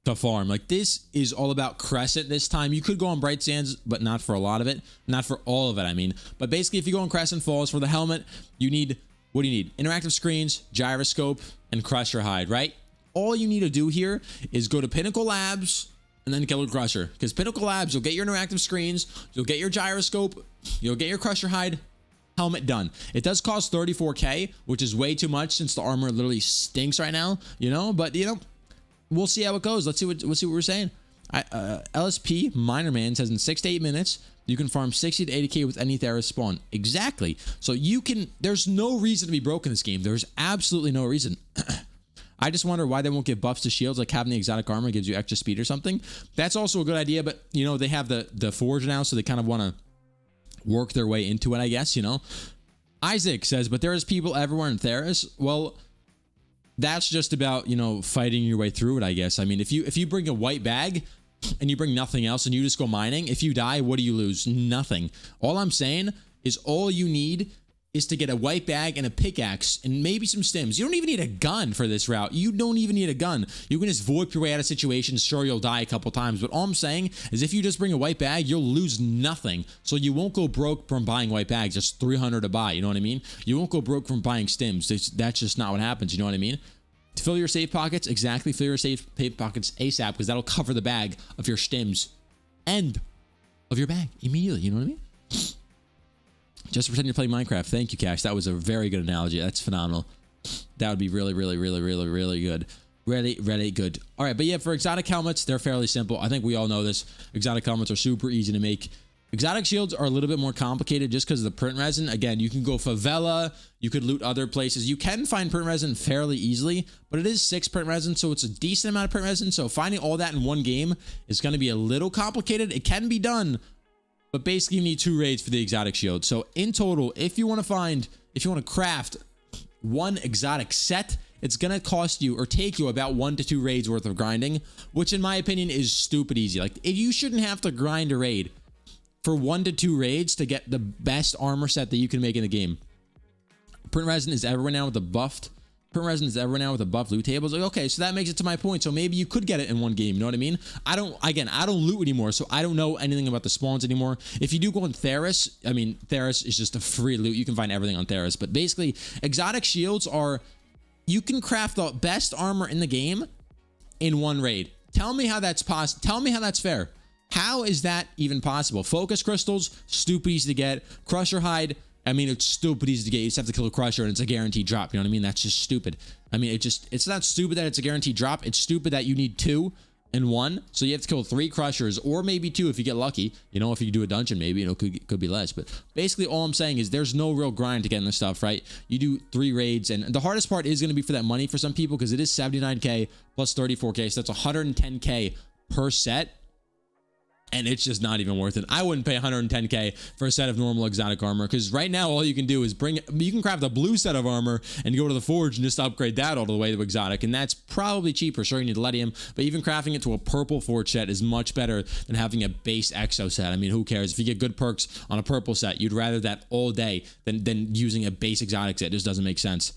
to farm. Like, this is all about Crescent this time. You could go on Bright Sands, but not for a lot of it, not for all of it, I mean. But basically, if you go on Crescent Falls for the helmet, you need, what do you need? Interactive screens, gyroscope, and Crusher hide, right? All you need to do here is go to Pinnacle Labs and then kill a Crusher. Because Pinnacle Labs, you'll get your interactive screens, you'll get your gyroscope, you'll get your Crusher hide, helmet done. It does cost 34K, which is way too much since the armor literally stinks right now, you know? But, you know, we'll see how it goes. Let's see what we're saying. LSP Minor Man says in 6 to 8 minutes, you can farm 60 to 80K with any Theris spawn. Exactly. So you can, there's no reason to be broke in this game. There's absolutely no reason. I just wonder why they won't give buffs to shields, like having the exotic armor gives you extra speed or something. That's also a good idea, but, you know, they have the forge now, so they kind of want to work their way into it, I guess, you know. Isaac says, but there is people everywhere in Theris. Well, that's just about, you know, fighting your way through it, I guess. I mean, if you bring a white bag and you bring nothing else and you just go mining, if you die, what do you lose? Nothing. All I'm saying is all you need is to get a white bag and a pickaxe and maybe some stims. You don't even need a gun for this route. You don't even need a gun. You can just VoIP your way out of situations. Sure, you'll die a couple times, but all I'm saying is if you just bring a white bag, you'll lose nothing. So you won't go broke from buying white bags. That's 300 to buy, you know what I mean? You won't go broke from buying stims. That's just not what happens, you know what I mean? To fill your safe pockets, exactly, fill your safe pockets ASAP, because that'll cover the bag of your stims and of your bag immediately, you know what I mean? Just pretend you're playing Minecraft. Thank you, Cash. That was a very good analogy. That's phenomenal. That would be really, really, really, really, really good. Really, really good. All right, but yeah, for exotic helmets, they're fairly simple. I think we all know this. Exotic helmets are super easy to make. Exotic shields are a little bit more complicated just because of the print resin. Again, you can go favela. You could loot other places. You can find print resin fairly easily, but it is 6 print resin, so it's a decent amount of print resin. So finding all that in one game is going to be a little complicated. It can be done, but basically you need 2 raids for the exotic shield. So in total, if you want to craft 1 exotic set, it's going to cost you or take you about 1 to 2 raids worth of grinding, which in my opinion is stupid easy. Like, if you shouldn't have to grind a raid for 1 to 2 raids to get the best armor set that you can make in the game. Print resin is everywhere now with the buffed Permanent residence ever now with a buff loot table. It's like, okay, so that makes it to my point. So maybe you could get it in one game. You know what I mean? I don't loot anymore, so I don't know anything about the spawns anymore. If you do go on Theris, I mean, Theris is just a free loot. You can find everything on Theris. But basically, exotic shields are, you can craft the best armor in the game in one raid. Tell me how that's possible. Tell me how that's fair. How is that even possible? Focus crystals, stupid easy to get. Crusher hide, I mean, it's stupid easy to get. You just have to kill a crusher and it's a guaranteed drop. You know what I mean? That's just stupid. I mean, it's not stupid that it's a guaranteed drop. It's stupid that you need 2 and 1. So you have to kill 3 crushers or maybe 2 if you get lucky. You know, if you do a dungeon, maybe, you know, could be less. But basically all I'm saying is there's no real grind to get in this stuff, right? You do 3 raids, and the hardest part is going to be for that money for some people because it is 79K plus 34K. So that's 110K per set. And it's just not even worth it. I wouldn't pay 110K for a set of normal exotic armor because right now all you can do is you can craft a blue set of armor and go to the forge and just upgrade that all the way to exotic, and that's probably cheaper. Sure, you need leadium, but even crafting it to a purple forge set is much better than having a base exo set. I mean, who cares? If you get good perks on a purple set, you'd rather that all day than using a base exotic set. It just doesn't make sense.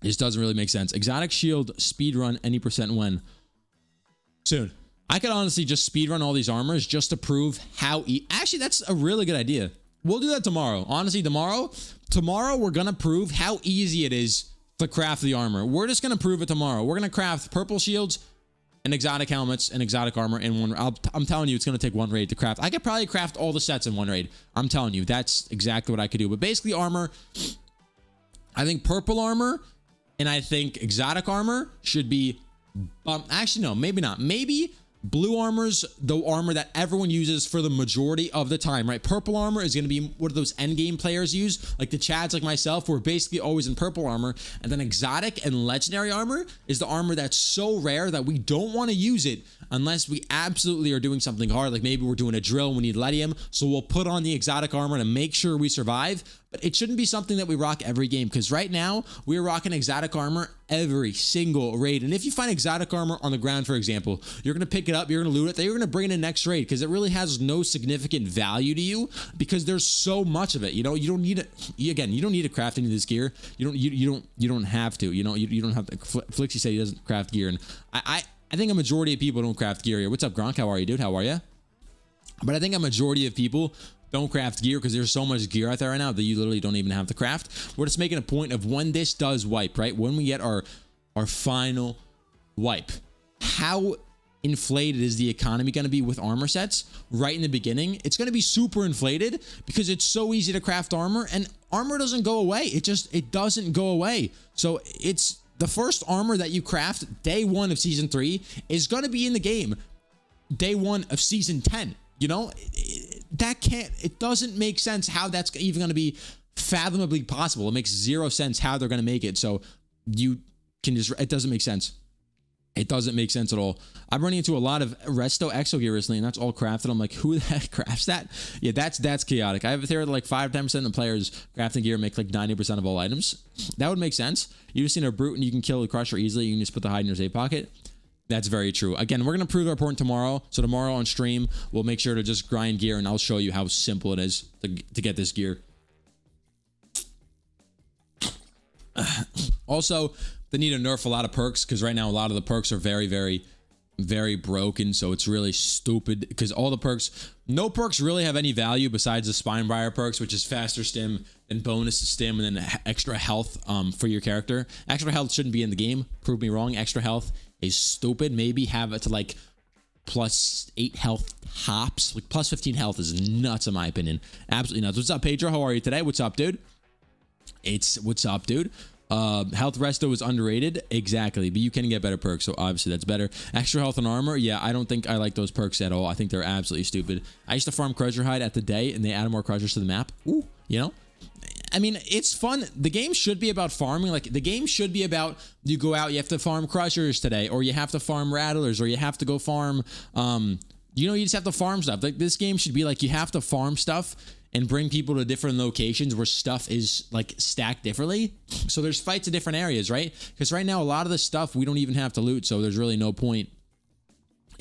This doesn't really make sense. Exotic shield speedrun any percent when? Soon. I could honestly just speedrun all these armors just to prove how actually, that's a really good idea. We'll do that tomorrow. Honestly, tomorrow we're going to prove how easy it is to craft the armor. We're just going to prove it tomorrow. We're going to craft purple shields and exotic helmets and exotic armor in one. I'm telling you, it's going to take one raid to craft. I could probably craft all the sets in one raid. I'm telling you, that's exactly what I could do. But basically armor, I think purple armor and I think exotic armor should be, actually, no, maybe not. Maybe blue armor's the armor that everyone uses for the majority of the time, right? Purple armor is going to be what those endgame players use, like the Chads like myself, who are basically always in purple armor. And then exotic and legendary armor is the armor that's so rare that we don't want to use it unless we absolutely are doing something hard, like maybe we're doing a drill and we need leadium, so we'll put on the exotic armor to make sure we survive. But it shouldn't be something that we rock every game, because right now we're rocking exotic armor every single raid. And if you find exotic armor on the ground, for example, you're going to pick it up, you're going to loot it, then you're going to bring it in next raid, because it really has no significant value to you because there's so much of it. You know, you don't need it. Again, you don't need to craft any of this gear. You don't have to. You know, you don't have to. Flixie said he doesn't craft gear, and I think a majority of people don't craft gear here. What's up, Gronk? How are you, dude? How are you? But I think a majority of people don't craft gear because there's so much gear out there right now that you literally don't even have to craft. We're just making a point of when this does wipe, right? When we get our final wipe, how inflated is the economy going to be with armor sets right in the beginning? It's going to be super inflated because it's so easy to craft armor, and armor doesn't go away. It doesn't go away. So it's the first armor that you craft day 1 of season 3 is going to be in the game day 1 of season 10. You know, it doesn't make sense how that's even going to be fathomably possible. It makes zero sense how they're going to make it. So you can just, it doesn't make sense. It doesn't make sense at all. I'm running into a lot of Resto Exo gear recently, and that's all crafted. I'm like, who the heck crafts that? Yeah, that's chaotic. I have a theory that like 5-10% of the players crafting gear make like 90% of all items. That would make sense. You just need a brute and you can kill the crusher easily. You can just put the hide in your safe pocket. That's very true. Again, we're going to prove our point tomorrow. So tomorrow on stream, we'll make sure to just grind gear, and I'll show you how simple it is to get this gear. Also, they need to nerf a lot of perks, because right now a lot of the perks are very, very, very broken. So it's really stupid because all the perks, no perks really have any value besides the Spinebriar perks, which is faster stim and bonus stim and then extra health for your character. Extra health shouldn't be in the game. Prove me wrong. Extra health is stupid. Maybe have it to like plus 8 health hops. Like plus 15 health is nuts in my opinion. Absolutely nuts. What's up, Pedro? How are you today? What's up, dude? What's up, dude? Health resto is underrated. Exactly. But you can get better perks. So obviously that's better. Extra health and armor. Yeah, I don't think I like those perks at all. I think they're absolutely stupid. I used to farm Crusher Hide at the day, and they added more Crushers to the map. Ooh, you know? I mean, it's fun. The game should be about farming. Like, the game should be about, you go out, you have to farm Crushers today, or you have to farm Rattlers, or you have to go farm, you know, you just have to farm stuff. Like, this game should be like, you have to farm stuff and bring people to different locations where stuff is like stacked differently. So there's fights in different areas, right? Because right now, a lot of the stuff we don't even have to loot. So there's really no point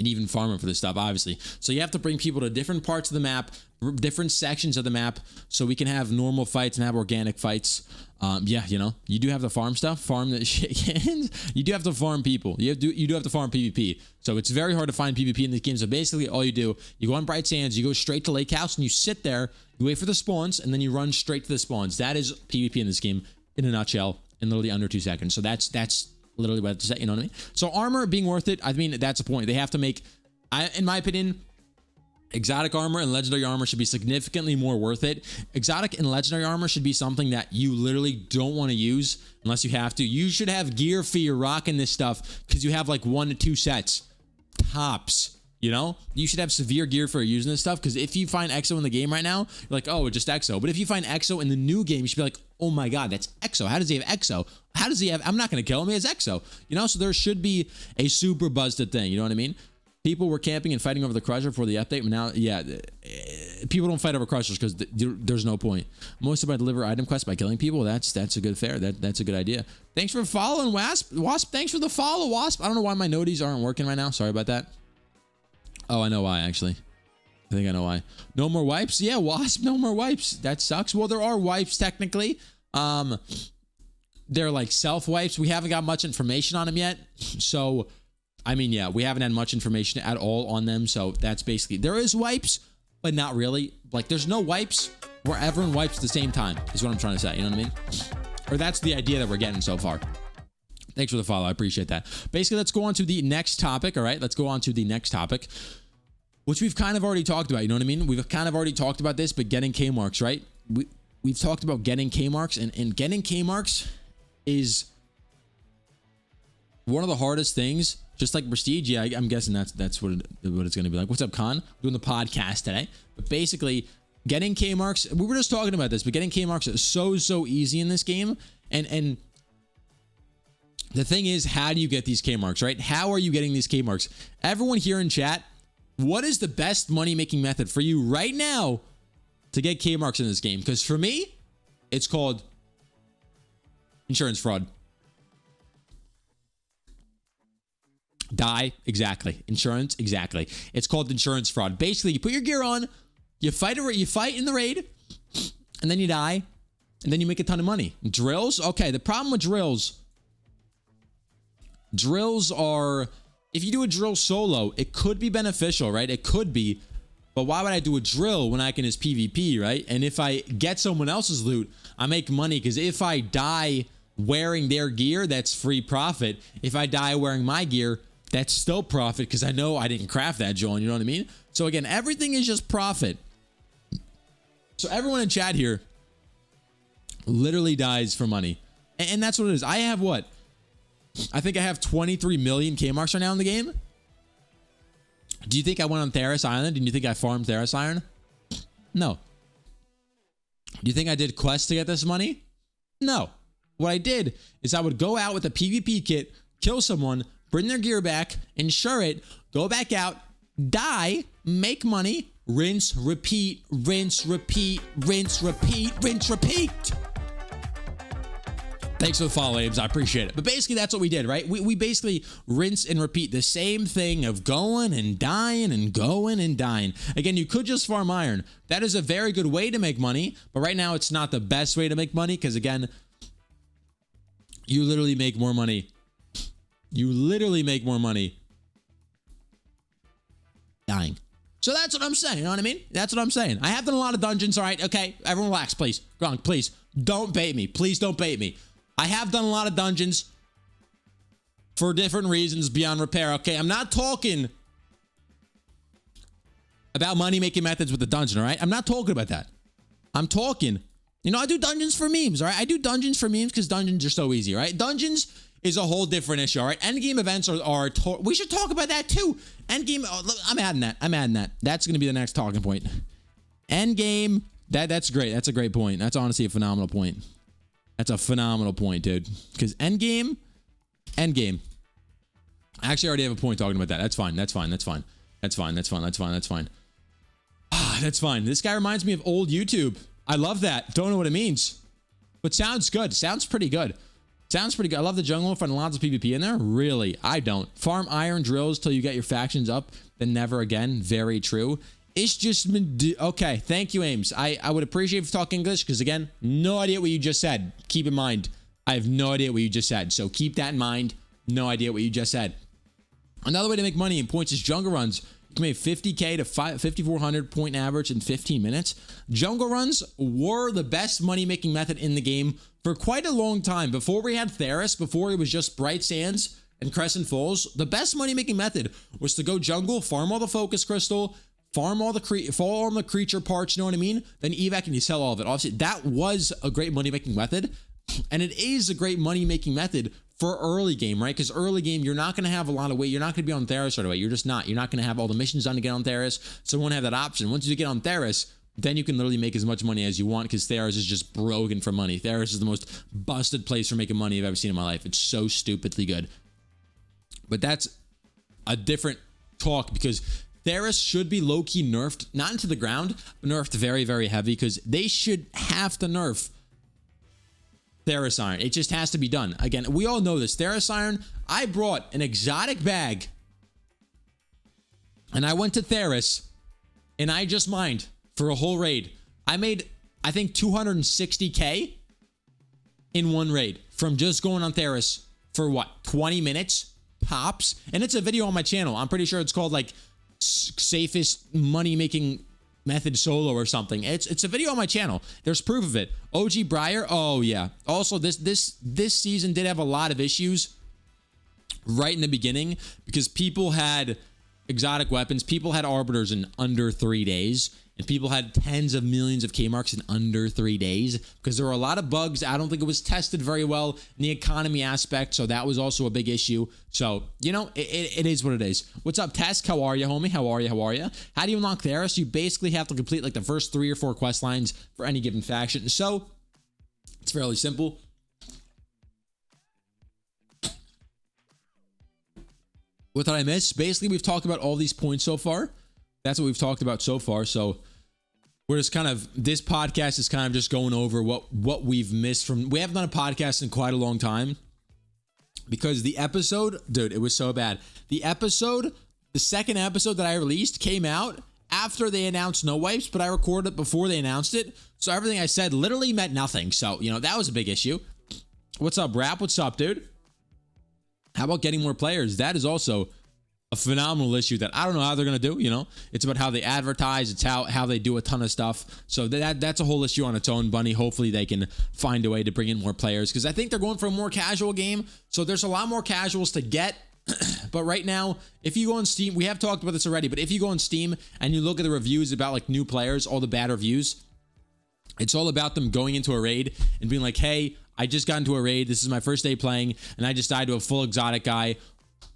and even farming for this stuff, obviously. So you have to bring people to different parts of the map, different sections of the map, so we can have normal fights and have organic fights. Yeah, you know, you do have to farm stuff, farm the chickens. You do have to farm people. You do have to farm PvP. So it's very hard to find PvP in this game. So basically, all you do, you go on Bright Sands, you go straight to Lake House, and you sit there, you wait for the spawns, and then you run straight to the spawns. That is PvP in this game in a nutshell, in literally under 2 seconds. So that's literally what I have to say. You know what I mean? So armor being worth it, I mean, that's the point. They have to make, in my opinion, exotic armor and legendary armor should be significantly more worth it. Exotic and legendary armor should be something that you literally don't want to use unless you have to. You should have gear fee or rocking this stuff because you have like 1 to 2 sets tops. You know, you should have severe gear for using this stuff, because if you find EXO in the game right now, you're like, oh, it's just EXO. But if you find EXO in the new game, you should be like, oh my God, that's EXO. How does he have EXO? How does he have, I'm not going to kill him, he has EXO. You know, so there should be a super buzzed thing. You know what I mean? People were camping and fighting over the crusher before the update, but now, yeah, people don't fight over crushers because there's no point. Most of my deliver item quests by killing people. That's a good fair. That's a good idea. Thanks for following, Wasp. Thanks for the follow, Wasp. I don't know why my noties aren't working right now. Sorry about that. Oh, I know why, actually. I think I know why. No more wipes? Yeah, Wasp, no more wipes. That sucks. Well, there are wipes, technically. They're like self-wipes. We haven't got much information on them yet. So, I mean, yeah, we haven't had much information at all on them. So, that's basically... There is wipes, but not really. Like, there's no wipes where everyone wipes at the same time, is what I'm trying to say. You know what I mean? Or that's the idea that we're getting so far. Thanks for the follow. I appreciate that. Basically, let's go on to the next topic. All right, let's go on to the next topic, which we've kind of already talked about. You know what I mean? We've kind of already talked about this, but getting K marks, right? We've talked about getting K marks, and getting K marks is one of the hardest things. Just like Prestige, yeah, I'm guessing that's what it's going to be like. What's up, Con? We're doing the podcast today, but basically, getting K marks. We were just talking about this, but getting K marks is so easy in this game, and the thing is, how do you get these K marks, right? How are you getting these K marks? Everyone here in chat, what is the best money-making method for you right now to get K marks in this game? Because for me, it's called insurance fraud. Die, exactly. Insurance, exactly. It's called insurance fraud. Basically, you put your gear on, you fight in the raid, and then you die, and then you make a ton of money. Drills? Okay, the problem with drills are, if you do a drill solo, it could be beneficial, right? It could be, but why would I do a drill when I can just PvP, right? And if I get someone else's loot, I make money, because if I die wearing their gear, that's free profit. If I die wearing my gear, that's still profit, because I know I didn't craft that, John, you know what I mean? So again, everything is just profit. So everyone in chat here literally dies for money. And that's what it is. I have what? I think I have 23 million K marks right now in the game. Do you think I went on Theros Island and you think I farmed Theros Iron? No. Do you think I did quests to get this money? No. What I did is I would go out with a PvP kit, kill someone, bring their gear back, insure it, go back out, die, make money, rinse, repeat, rinse, repeat, rinse, repeat, rinse, repeat. Thanks for the follow, Ames. I appreciate it. But basically, that's what we did, right? We basically rinse and repeat the same thing of going and dying and going and dying. Again, you could just farm iron. That is a very good way to make money, but right now it's not the best way to make money, because again, you literally make more money. You literally make more money dying. So that's what I'm saying. You know what I mean? That's what I'm saying. I have done a lot of dungeons. All right. Okay. Everyone relax, please. Gronk, please. Don't bait me. Please don't bait me. I have done a lot of dungeons for different reasons beyond repair. Okay. I'm not talking about money-making methods with the dungeon. All right. I'm not talking about that. I'm talking, I do dungeons for memes. All right. I do dungeons for memes because dungeons are so easy. All right. Dungeons is a whole different issue, all right? Endgame events are we should talk about that too. Endgame, I'm adding that. That's going to be the next talking point. Endgame, that's great. That's a great point. That's honestly a phenomenal point. That's a phenomenal point, dude. Because Endgame. I actually already have a point talking about that. That's fine. That's fine. Ah, that's fine. This guy reminds me of old YouTube. I love that. Don't know what it means. But sounds good. Sounds pretty good. Sounds pretty good. I love the jungle. Find lots of PvP in there. Really? I don't. Farm iron drills till you get your factions up, then never again. Very true. It's just okay. Thank you, Ames. I would appreciate if you talk English because, again, no idea what you just said. Keep in mind, I have no idea what you just said. So keep that in mind. No idea what you just said. Another way to make money in points is jungle runs. You can make 50K to 5,400 point average in 15 minutes. Jungle runs were the best money-making method in the game for quite a long time. Before we had Theris, before it was just Bright Sands and Crescent Falls, the best money-making method was to go jungle, farm all the focus crystal, farm all the creature parts, you know what I mean? Then evac and you sell all of it. Obviously, that was a great money-making method. And it is a great money-making method for early game, right? Because early game, you're not going to have a lot of weight. You're not going to be on Theris right away. You're just not. You're not going to have all the missions done to get on Theris. So you won't have that option. Once you get on Theris, then you can literally make as much money as you want because Theris is just broken for money. Theris is the most busted place for making money I've ever seen in my life. It's so stupidly good. But that's a different talk because Theris should be low-key nerfed, not into the ground, but nerfed very, very heavy because they should have to nerf Theris Iron. It just has to be done. Again, we all know this. Theris Iron, I brought an exotic bag and I went to Theris and I just mined for a whole raid. I made, I think, 260K in one raid from just going on Theris for what, 20 minutes tops? And it's a video on my channel. I'm pretty sure it's called like safest money making method solo or something. It's a video on my channel. There's proof of it. OG Briar, oh yeah. Also, this season did have a lot of issues right in the beginning because people had exotic weapons. People had arbiters in under 3 days. And people had tens of millions of K-marks in under 3 days because there were a lot of bugs. I don't think it was tested very well in the economy aspect. So that was also a big issue. So, you know, it is what it is. What's up, Tesk? How are you, homie? How are you? How are you? How do you unlock Theris? You basically have to complete like the first 3 or 4 quest lines for any given faction. So it's fairly simple. What did I miss? Basically, we've talked about all these points so far. That's what we've talked about so far. So we're just kind of, this podcast is kind of just going over what we've missed from, we haven't done a podcast in quite a long time because the episode, dude, it was so bad. The second episode that I released came out after they announced no wipes, but I recorded it before they announced it. So everything I said literally meant nothing. So, you know, that was a big issue. What's up, Rap? What's up, dude? How about getting more players? That is also a phenomenal issue that I don't know how they're going to do, you know. It's about how they advertise. It's how they do a ton of stuff. So that's a whole issue on its own, Bunny. Hopefully they can find a way to bring in more players because I think they're going for a more casual game. So there's a lot more casuals to get. But right now, if you go on Steam, we have talked about this already, but if you go on Steam and you look at the reviews about like new players, all the bad reviews, it's all about them going into a raid and being like, hey, I just got into a raid. This is my first day playing and I just died to a full exotic guy.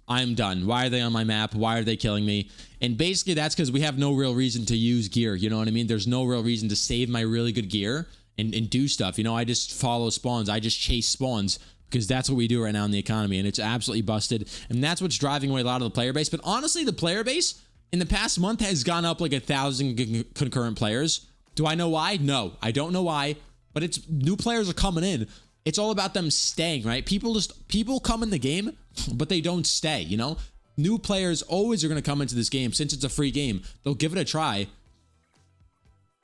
I'm done. Why are they on my map? Why are they killing me? And basically that's because we have no real reason to use gear. You know what I mean? There's no real reason to save my really good gear and do stuff. You know, I just follow spawns. I just chase spawns because that's what we do right now in the economy. And it's absolutely busted. And that's what's driving away a lot of the player base. But honestly, the player base in the past month has gone up like 1,000 concurrent players. Do I know why? No, I don't know why. But it's new players are coming in. It's all about them staying, right? People come in the game, but they don't stay, you know? New players always are going to come into this game. Since it's a free game, they'll give it a try.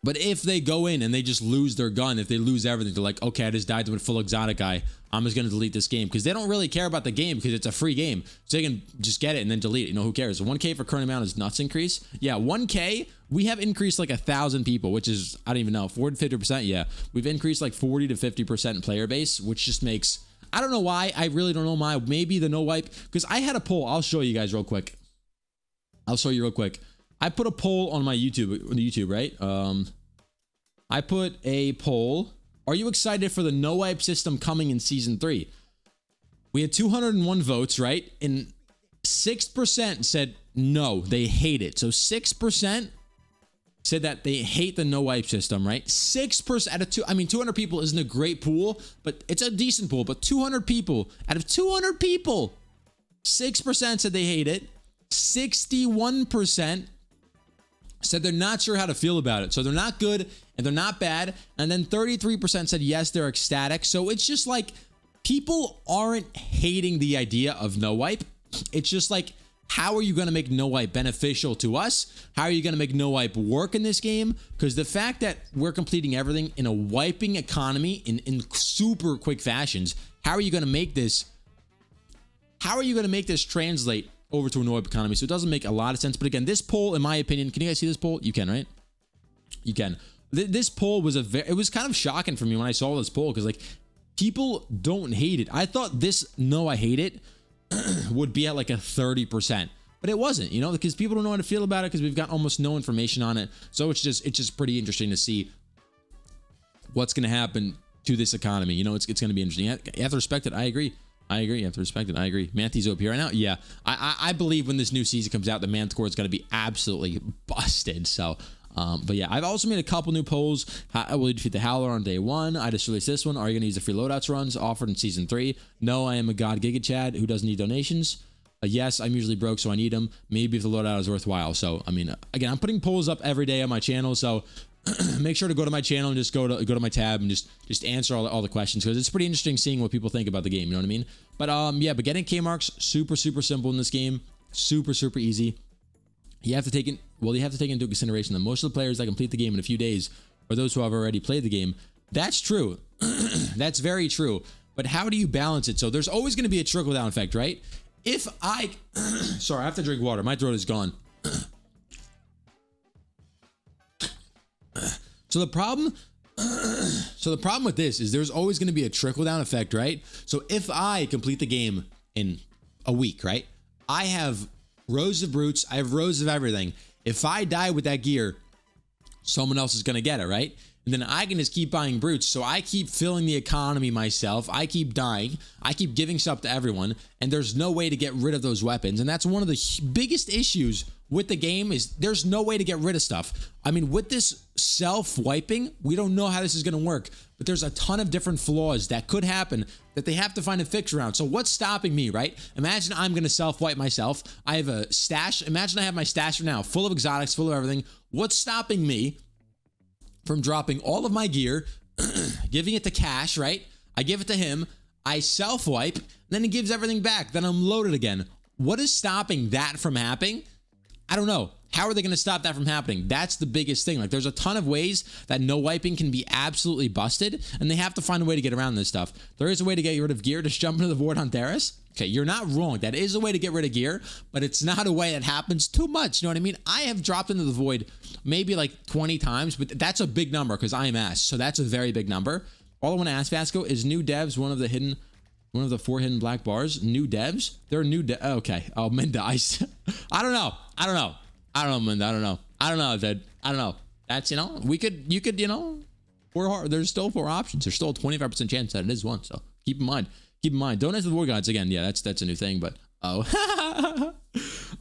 But if they go in and they just lose their gun, if they lose everything, they're like, okay, I just died to a full exotic guy. I'm just going to delete this game. Because they don't really care about the game because it's a free game. So they can just get it and then delete it. You know, who cares? 1K for current amount is nuts increase. Yeah, 1K, we have increased like 1,000 people, which is, I don't even know, 40 to 50%. Yeah, we've increased like 40 to 50% in player base, which just makes, I don't know why. I really don't know why. Maybe the no wipe. Because I had a poll. I'll show you guys real quick. I put a poll on my YouTube, right? I put a poll. Are you excited for the no wipe system coming in season 3? We had 201 votes, right? And 6% said no, they hate it. So 6% said that they hate the no wipe system, right? 6% out of 200 people isn't a great pool, but it's a decent pool. But 200 people out of 200 people, 6% said they hate it. 61% said they're not sure how to feel about it. So they're not good and they're not bad. And then 33% said yes, they're ecstatic. So it's just like people aren't hating the idea of no wipe. It's just like, how are you going to make no wipe beneficial to us? How are you going to make no wipe work in this game? Because the fact that we're completing everything in a wiping economy in super quick fashions, how are you going to make this? How are you going to make this translate over to a no wipe economy? So it doesn't make a lot of sense. But again, this poll, in my opinion, can you guys see this poll? You can, right? You can. This poll was it was kind of shocking for me when I saw this poll, because like, people don't hate it. I thought this no I hate it would be at like a 30%, but it wasn't, you know, because people don't know how to feel about it, because we've got almost no information on it. So it's just pretty interesting to see what's going to happen to this economy. You know, it's going to be interesting. You have to respect it. I agree. You have to respect it. I agree. Manthi's OP right now. Yeah, I believe when this new season comes out, the Manth core is going to be absolutely busted. So, but yeah, I've also made a couple new polls. Will you defeat the Howler on day 1? I just released this one. Are you going to use the free loadouts runs offered in season 3? No, I am a god Giga Chad who doesn't need donations. Yes, I'm usually broke, so I need them. Maybe if the loadout is worthwhile. So, I mean, again, I'm putting polls up every day on my channel. So make sure to go to my channel and just go to my tab and just answer all the questions, because it's pretty interesting seeing what people think about the game. You know what I mean? But yeah, but getting K marks, super simple in this game. Super easy. You have to take into consideration that most of the players that complete the game in a few days are those who have already played the game. That's true. That's very true. But how do you balance it? So there's always going to be a trickle down effect, right? If I, sorry, I have to drink water. My throat is gone. So the problem with this is there's always going to be a trickle down effect, right? So if I complete the game in a week, right? I have rows of brutes. I have rows of everything. If I die with that gear, someone else is going to get it, right? And then I can just keep buying brutes. So I keep filling the economy myself. I keep dying. I keep giving stuff to everyone. And there's no way to get rid of those weapons. And that's one of the biggest issues with the game, is there's no way to get rid of stuff. I mean, with this self-wiping, we don't know how this is going to work. But there's a ton of different flaws that could happen that they have to find a fix around. So what's stopping me, right? Imagine I'm going to self-wipe myself. I have a stash. Imagine I have my stash now full of exotics, full of everything. What's stopping me from dropping all of my gear, giving it to Cash, right? I give it to him. I self-wipe. Then he gives everything back. Then I'm loaded again. What is stopping that from happening? I don't know. How are they going to stop that from happening? That's the biggest thing. Like, there's a ton of ways that no wiping can be absolutely busted, and they have to find a way to get around this stuff. There is a way to get rid of gear. Just jump into the void on Theris. Okay, you're not wrong. That is a way to get rid of gear, but it's not a way that happens too much. You know what I mean? I have dropped into the void maybe like 20 times, but that's a big number because I'm ass. So that's a very big number. All I want to ask, Vasco, is new devs one of the 4 hidden black bars? New devs? They're new okay. Oh, Minda, I don't know, Minda. I don't know, dude. I don't know. That's, you know, you could, you know, there's still 4 options. There's still a 25% chance that it is one. So keep in mind. Don't enter the war gods again. Yeah, that's a new thing, but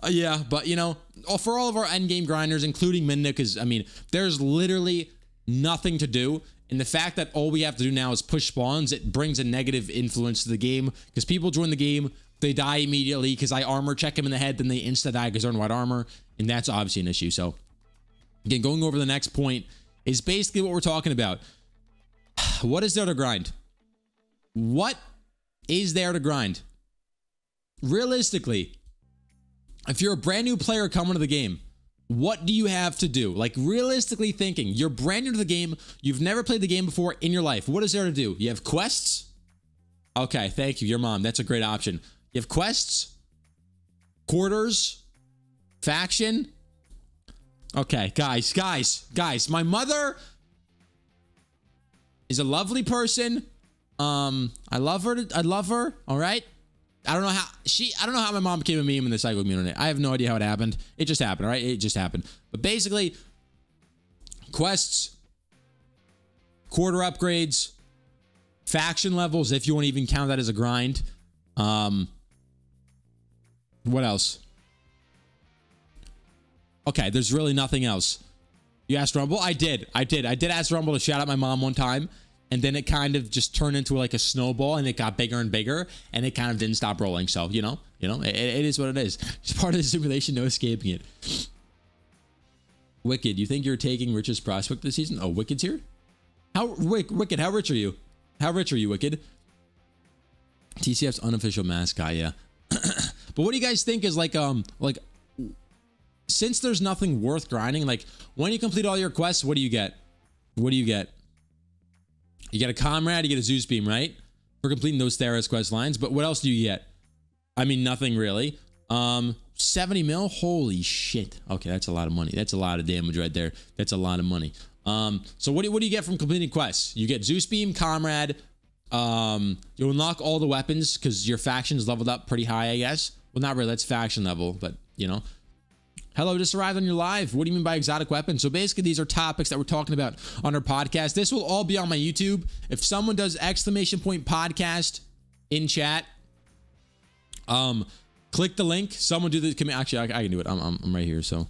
yeah, but you know, for all of our end game grinders, including Minda, because I mean, there's literally nothing to do. And the fact that all we have to do now is push spawns, it brings a negative influence to the game, because people join the game, they die immediately because I armor check them in the head, then they insta die because they're in white armor, and that's obviously an issue. So again, going over the next point is basically what we're talking about. What is there to grind? What is there to grind? Realistically, if you're a brand new player coming to the game, what do you have to do? Like, realistically thinking, you're brand new to the game, you've never played the game before in your life. What is there to do? You have quests? Okay, thank you, your mom. That's a great option. You have quests, quarters, faction. Okay, guys, my mother is a lovely person. I love her. All right. I don't know how my mom became a meme in the cycle community. I have no idea how it happened. It just happened. All right. It just happened. But basically, quests, quarter upgrades, faction levels, if you want to even count that as a grind. What else? Okay. There's really nothing else. You asked Rumble? I did ask Rumble to shout out my mom one time. And then it kind of just turned into like a snowball, and it got bigger and bigger, and it kind of didn't stop rolling. So, you know, it is what it is. It's part of the simulation, no escaping it. Wicked, you think you're taking richest prospect this season? Oh, Wicked's here? Wicked, how rich are you? How rich are you, Wicked? TCF's unofficial mascot, yeah. But what do you guys think is like since there's nothing worth grinding, like when you complete all your quests, what do you get? What do you get? You get a comrade, you get a Zeus beam, right? For completing those Theros quest lines. But what else do you get? I mean, nothing really. 70 mil? Holy shit. Okay, that's a lot of money. That's a lot of damage right there. That's a lot of money. So what do you get from completing quests? You get Zeus beam, comrade. You unlock all the weapons because your faction's leveled up pretty high, I guess. Well, not really. That's faction level, but you know. Hello, just arrived on your live. What do you mean by exotic weapons? So basically, these are topics that we're talking about on our podcast. This will all be on my YouTube. If someone does ! Podcast in chat, click the link. Someone do the actually, I can do it. I'm right here. So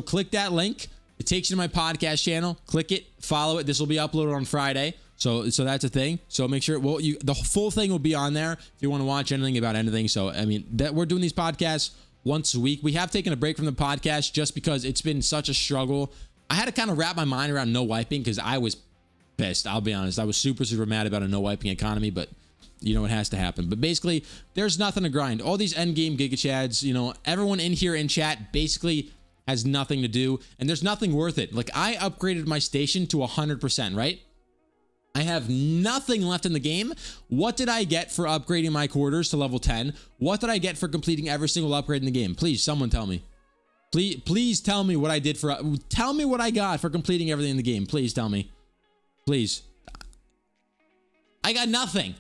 click that link. It takes you to my podcast channel. Click it, follow it. This will be uploaded on Friday. So that's a thing. So make sure the full thing will be on there if you want to watch anything about anything. So I mean, that we're doing these podcasts once a week. We have taken a break from the podcast just because it's been such a struggle. I had to kind of wrap my mind around no wiping because I was pissed. I'll be honest. I was super, super mad about a no wiping economy, but you know, it has to happen. But basically, there's nothing to grind. All these endgame Giga Chads, you know, everyone in here in chat basically has nothing to do, and there's nothing worth it. Like, I upgraded my station to 100%, right? I have nothing left in the game. What did I get for upgrading my quarters to level 10? What did I get for completing every single upgrade in the game? Please, someone tell me. Please tell me what I did for... Tell me what I got for completing everything in the game. Please tell me. Please. I got nothing.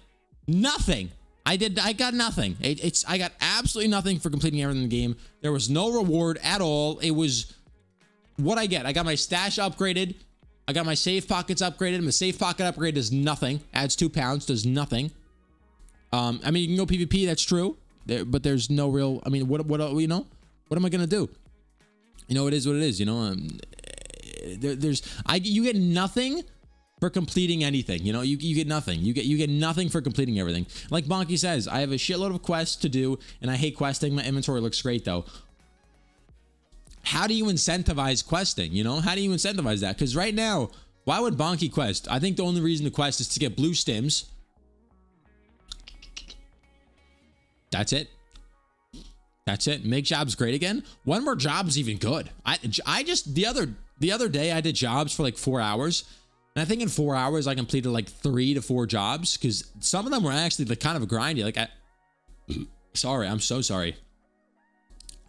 Nothing. I got nothing. I got absolutely nothing for completing everything in the game. There was no reward at all. It was what I get. I got my stash upgraded. I got my safe pockets upgraded. My safe pocket upgrade does nothing. Adds 2 pounds, does nothing. I mean, you can go PvP, that's true. But there's no real, I mean, what you know? What am I gonna do? You know, it is what it is, you know? You get nothing for completing anything. You know, you get nothing. You get nothing for completing everything. Like Bonky says, I have a shitload of quests to do, and I hate questing. My inventory looks great though. How do you incentivize questing? You know, how do you incentivize that? Because right now, why would Bonky quest? I think the only reason to quest is to get blue stims. That's it. That's it. Make jobs great again. When were jobs even good? I just the other day I did jobs for like 4 hours, and I think in 4 hours I completed like 3 to 4 jobs because some of them were actually like kind of grindy. Like sorry, I'm so sorry.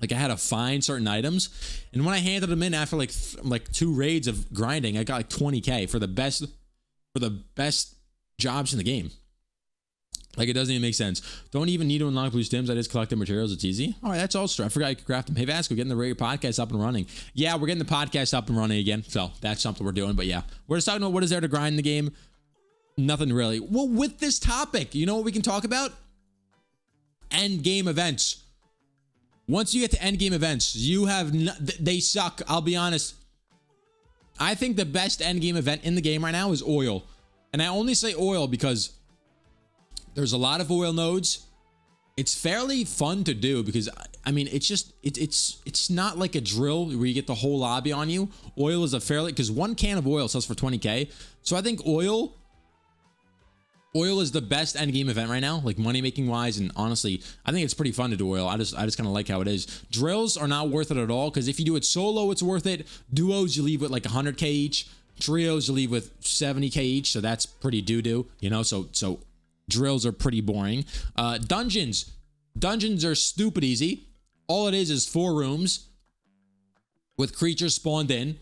Like I had to find certain items, and when I handed them in after like 2 raids of grinding, I got like 20k for the best jobs in the game. Like, it doesn't even make sense. Don't even need to unlock blue stims. I just collect the materials. It's easy. All right, that's all. I forgot you could craft them. Hey, Vasco, getting the radio podcast up and running. Yeah, we're getting the podcast up and running again. So that's something we're doing. But yeah, we're just talking about what is there to grind in the game. Nothing really. Well, with this topic, you know what we can talk about? End game events. Once you get to end game events, you have they suck. I'll be honest. I think the best end game event in the game right now is oil. And I only say oil because there's a lot of oil nodes. It's fairly fun to do because, I mean, it's just, it's not like a drill where you get the whole lobby on you. Oil is a fairly, because 1 can of oil sells for 20k. So I think oil is the best end game event right now, like money making wise. And honestly, I think it's pretty fun to do oil. I just kind of like how it is. Drills are not worth it at all because if you do it solo, it's worth it. Duos, you leave with like 100k each. Trios, you leave with 70k each. So that's pretty doo-doo, you know? So drills are pretty boring. Dungeons are stupid easy. All it is 4 rooms with creatures spawned in,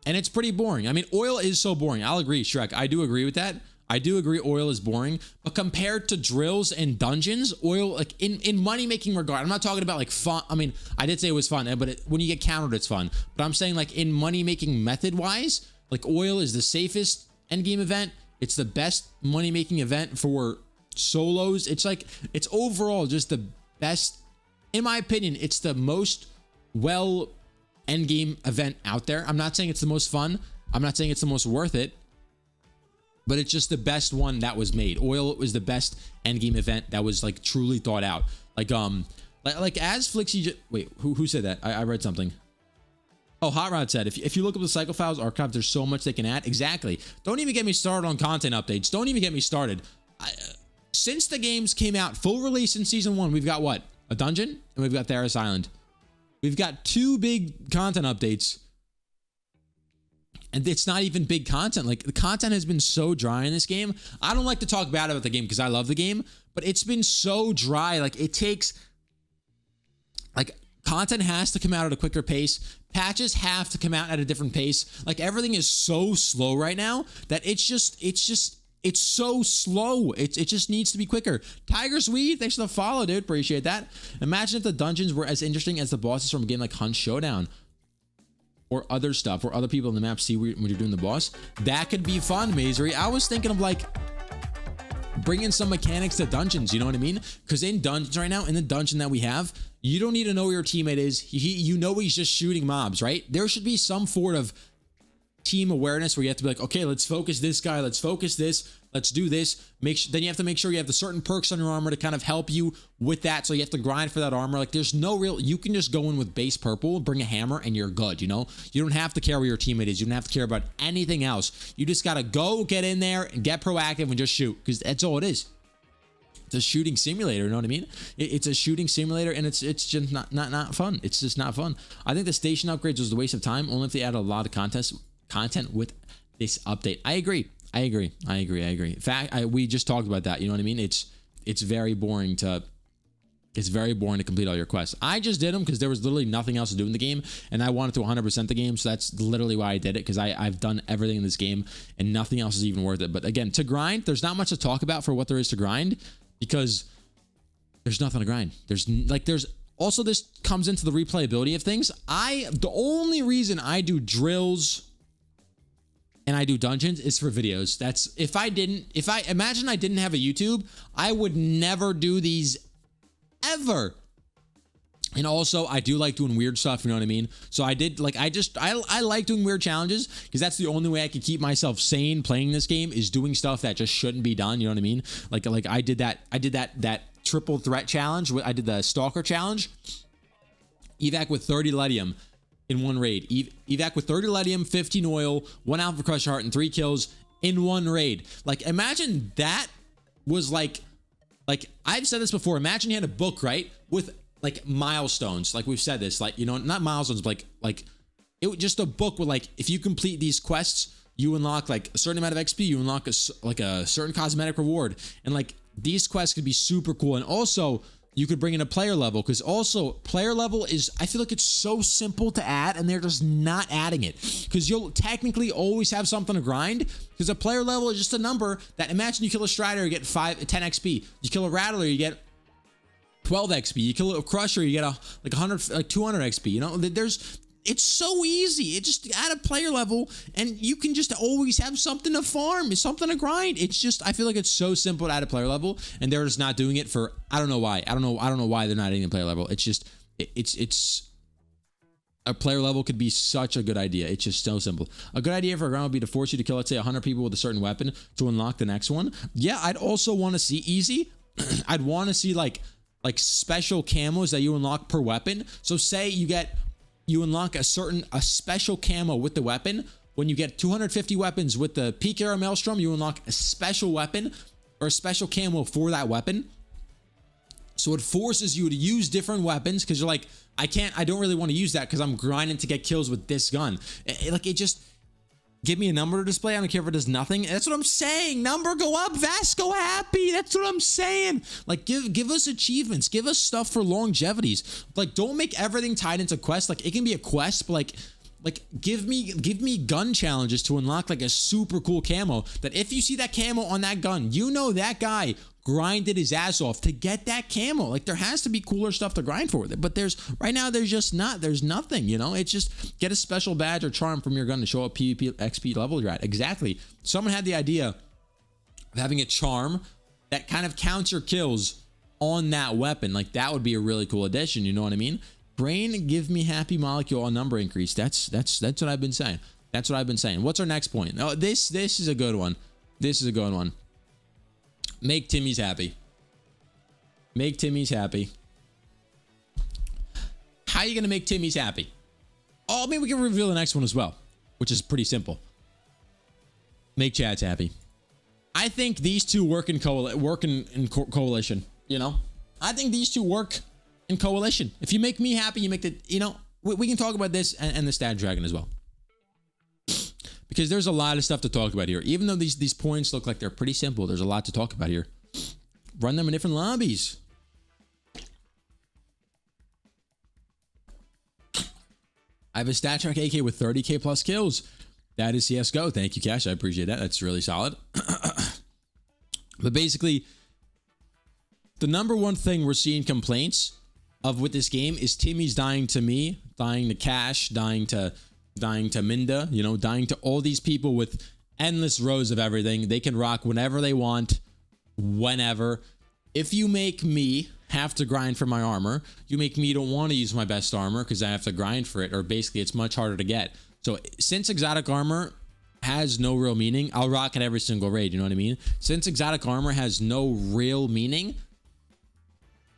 and it's pretty boring. I mean, oil is so boring. I'll agree, Shrek. I do agree with that. I do agree oil is boring, but compared to drills and dungeons, oil, like in money-making regard, I'm not talking about like fun. I mean, I did say it was fun, but when you get countered, it's fun. But I'm saying like in money-making method-wise, like oil is the safest endgame event. It's the best money-making event for solos. It's like, it's overall just the best, in my opinion. It's the most well endgame event out there. I'm not saying it's the most fun. I'm not saying it's the most worth it, but it's just the best one that was made. Oil was the best endgame event that was like truly thought out. Like as Flixie, wait, who said that? I read something. Oh, Hot Rod said, if you look up the Cycle Files archive, there's so much they can add. Exactly. Don't even get me started on content updates. Don't even get me started. Since the games came out, full release in season 1, we've got what? A dungeon, and we've got Theros Island. We've got 2 big content updates. And it's not even big content. Like, the content has been so dry in this game. I don't like to talk bad about the game because I love the game, but it's been so dry. Like, it takes, like, content has to come out at a quicker pace. Patches have to come out at a different pace. Like, everything is so slow right now that it's so slow. It just needs to be quicker. Tiger Swede, thanks for the follow, dude. Appreciate that. Imagine if the dungeons were as interesting as the bosses from a game like Hunt Showdown. Or other stuff, where other people in the map see when you're doing the boss. That could be fun, Mazery. I was thinking of like bringing some mechanics to dungeons, you know what I mean? Because in dungeons right now, in the dungeon that we have, you don't need to know where your teammate is. You know he's just shooting mobs, right? There should be some sort of team awareness where you have to be like, okay, let's focus this guy, let's focus this, let's do this. Then you have to make sure you have the certain perks on your armor to kind of help you with that. So you have to grind for that armor. Like, there's no real, you can just go in with base purple, bring a hammer, and you're good, you know? You don't have to care where your teammate is. You don't have to care about anything else. You just gotta go get in there and get proactive and just shoot, because that's all it is. It's a shooting simulator, you know what I mean? It's a shooting simulator, and it's just not fun. It's just not fun. I think the station upgrades was a waste of time, only if they added a lot of content with this update. I agree. In fact, we just talked about that. You know what I mean? It's very boring to complete all your quests. I just did them because there was literally nothing else to do in the game, and I wanted to 100% the game, so that's literally why I did it, because I've done everything in this game, and nothing else is even worth it. But again, to grind, there's not much to talk about for what there is to grind, because there's nothing to grind. There's also, this comes into the replayability of things. The only reason I do drills and I do dungeons is for videos. That's, if I imagine I didn't have a YouTube, I would never do these ever. And also, I do like doing weird stuff, you know what I mean? So I did, like, I like doing weird challenges, because that's the only way I can keep myself sane playing this game, is doing stuff that just shouldn't be done, you know what I mean? Like I did that triple threat challenge. I did the Stalker challenge. Evac with 30 Ledium in one raid. Evac with 30 Ledium, 15 oil, 1 Alpha Crusher Heart, and 3 kills in one raid. Like, imagine that was like I've said this before. Imagine you had a book, right, with like milestones. Like, we've said this, like, you know, not milestones, but like it was just a book with, like, if you complete these quests, you unlock like a certain amount of XP, you unlock a certain cosmetic reward, and like these quests could be super cool. And also, you could bring in a player level, because also player level is, I feel like it's so simple to add, and they're just not adding it, because you'll technically always have something to grind, because a player level is just a number that, imagine you kill a Strider, you get 10 XP. You kill a Rattler, you get 12 XP. You kill a Crusher, you get like 200 XP. You know, it's so easy. It just add a player level, and you can just always have something to farm, something to grind. It's just, I feel like it's so simple to add a player level, and they're just not doing it for, I don't know why. I don't know why they're not adding a player level. It's just, it's a player level could be such a good idea. It's just so simple. A good idea for a grind would be to force you to kill, let's say, 100 people with a certain weapon to unlock the next one. Yeah, I'd also want to see easy. I'd want to see like special camos that you unlock per weapon. So say you unlock a special camo with the weapon. When you get 250 weapons with the Peak Arrow Maelstrom, you unlock a special weapon or a special camo for that weapon. So it forces you to use different weapons, because you're like, I don't really want to use that because I'm grinding to get kills with this gun. It just, give me a number to display. I don't care if it does nothing. That's what I'm saying. Number go up, Vasco happy. That's what I'm saying. Like, give us achievements. Give us stuff for longevities. Like, don't make everything tied into quests. Like, it can be a quest, but like give me gun challenges to unlock like a super cool camo, that if you see that camo on that gun, you know that guy grinded his ass off to get that camo. Like, there has to be cooler stuff to grind for with it, but right now there's nothing, you know. It's just get a special badge or charm from your gun to show up PvP XP level you're at. Exactly. Someone had the idea of having a charm that kind of counts your kills on that weapon. Like, that would be a really cool addition, you know what I mean? Brain, give me happy molecule on number increase. That's what I've been saying. That's what I've been saying. What's our next point? Oh, this is a good one. This is a good one. Make Timmy's happy. Make Timmy's happy. How are you going to make Timmy's happy? Oh, maybe we can reveal the next one as well, which is pretty simple. Make Chad's happy. I think these two work in coalition, you know? I think these two work in coalition. If you make me happy, you make the, you know, we can talk about this and the Stat Dragon as well. Because there's a lot of stuff to talk about here. Even though these points look like they're pretty simple, there's a lot to talk about here. Run them in different lobbies. I have a Stat Track AK with 30k plus kills. That is CSGO. Thank you, Cash. I appreciate that. That's really solid. But basically, the number one thing we're seeing complaints of with this game is Timmy's dying to me, dying to Cash, dying to Minda, you know, dying to all these people with endless rows of everything. They can rock whenever they want, whenever. If you make me have to grind for my armor, you make me don't want to use my best armor because I have to grind for it, or basically it's much harder to get. So since exotic armor has no real meaning, I'll rock it every single raid, you know what I mean? Since exotic armor has no real meaning,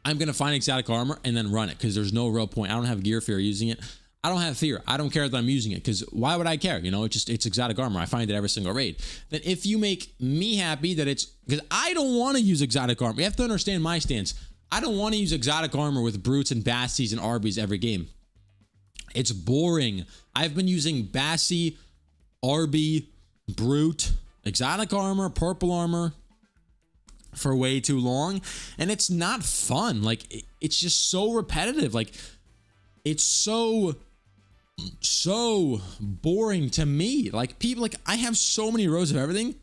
I'm going to find exotic armor and then run it because there's no real point. I don't have gear fear using it. I don't have fear. I don't care that I'm using it because why would I care? You know, it's exotic armor. I find it every single raid. Then if you make me happy that it's, because I don't want to use exotic armor. You have to understand my stance. I don't want to use exotic armor with brutes and bassies and Arby's every game. It's boring. I've been using Bassie, Arby, Brute, exotic armor, purple armor for way too long, and it's not fun. Like, it's just so repetitive. Like, it's so boring to me. Like, people, like, I have so many rows of everything.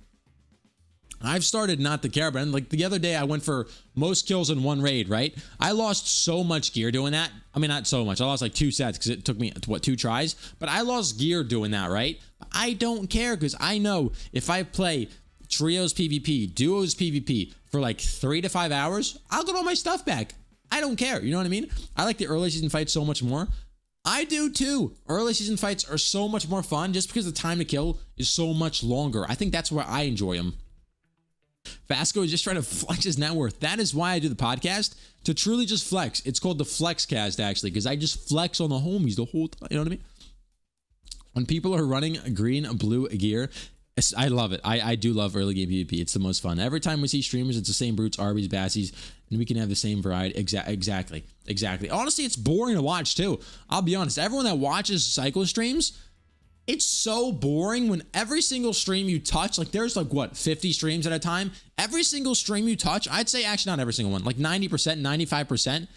I've started not to care about it. Like the other day, I went for most kills in one raid, right? I lost so much gear doing that. I mean, not so much. I lost like 2 sets because it took me, what, 2 tries? But I lost gear doing that, right? I don't care because I know if I play trios PvP, duos PvP for like 3 to 5 hours, I'll get all my stuff back. I don't care. You know what I mean? I like the early season fights so much more. I do too. Early season fights are so much more fun just because the time to kill is so much longer. I think that's why I enjoy them. Vasco is just trying to flex his net worth. That is why I do the podcast, to truly just flex. It's called the Flex Cast, actually, because I just flex on the homies the whole time. You know what I mean? When people are running green, blue gear, I love it. I do love early game PvP. It's the most fun. Every time we see streamers, it's the same brutes, Arby's, Bassies, and we can have the same variety. Exactly. Honestly, it's boring to watch too. I'll be honest. Everyone that watches cycle streams, it's so boring when every single stream you touch, like there's like what, 50 streams at a time. Every single stream you touch, I'd say actually not every single one, like 90%, 95%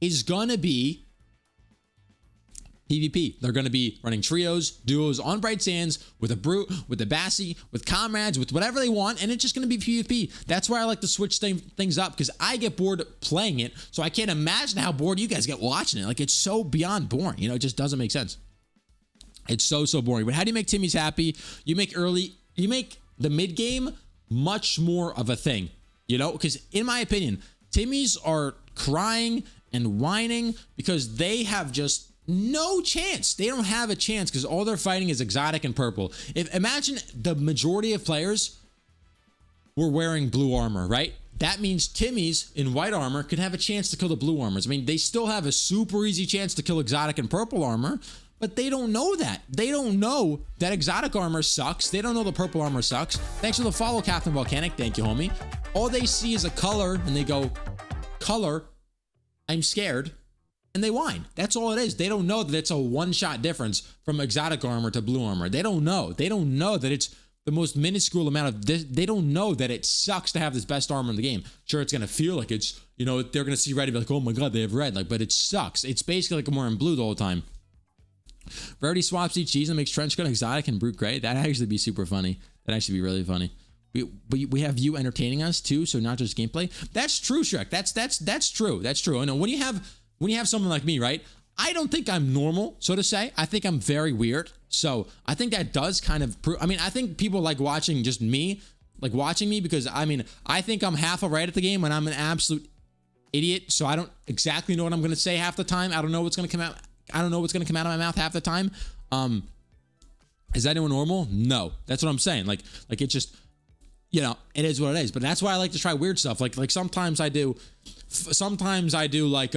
is gonna be PvP. They're going to be running trios, duos on Bright Sands with a brute, with a Bassie, with comrades, with whatever they want, and it's just going to be PvP. That's why I like to switch things up, because I get bored playing it, so I can't imagine how bored you guys get watching it. Like, it's so beyond boring. You know, it just doesn't make sense. It's so boring. But how do you make Timmy's happy? You make the mid game much more of a thing, you know, because in my opinion, Timmy's are crying and whining because they have just no chance. They don't have a chance because all they're fighting is exotic and purple. Imagine the majority of players were wearing blue armor, right? That means Timmy's in white armor could have a chance to kill the blue armors. I mean, they still have a super easy chance to kill exotic and purple armor, but they don't know that. They don't know that exotic armor sucks. They don't know the purple armor sucks. Thanks for the follow, Captain Volcanic. Thank you, homie. All they see is a color and they go, color, I'm scared. And they whine. That's all it is. They don't know that it's a one-shot difference from exotic armor to blue armor. They don't know. They don't know that it's the most minuscule amount of this. They don't know that it sucks to have this best armor in the game. Sure, it's going to feel like it's, you know, they're going to see red and be like, oh my God, they have red. Like, but it sucks. It's basically like I'm wearing blue the whole time. Rarity swaps each season, makes trench coat exotic and brute gray. That'd actually be super funny. That'd actually be really funny. We have you entertaining us too, so not just gameplay. That's true, Shrek. That's true. That's true. I know when you have someone like me, right? I don't think I'm normal, so to say. I think I'm very weird. So I think that does kind of prove. I mean, I think people like watching just me, like watching me, because I mean, I think I'm half right at the game when I'm an absolute idiot. So I don't exactly know what I'm going to say half the time. I don't know what's going to come out. I don't know what's going to come out of my mouth half the time. Is anyone normal? No. That's what I'm saying. Like it's just, you know, it is what it is. But that's why I like to try weird stuff. Like sometimes I do like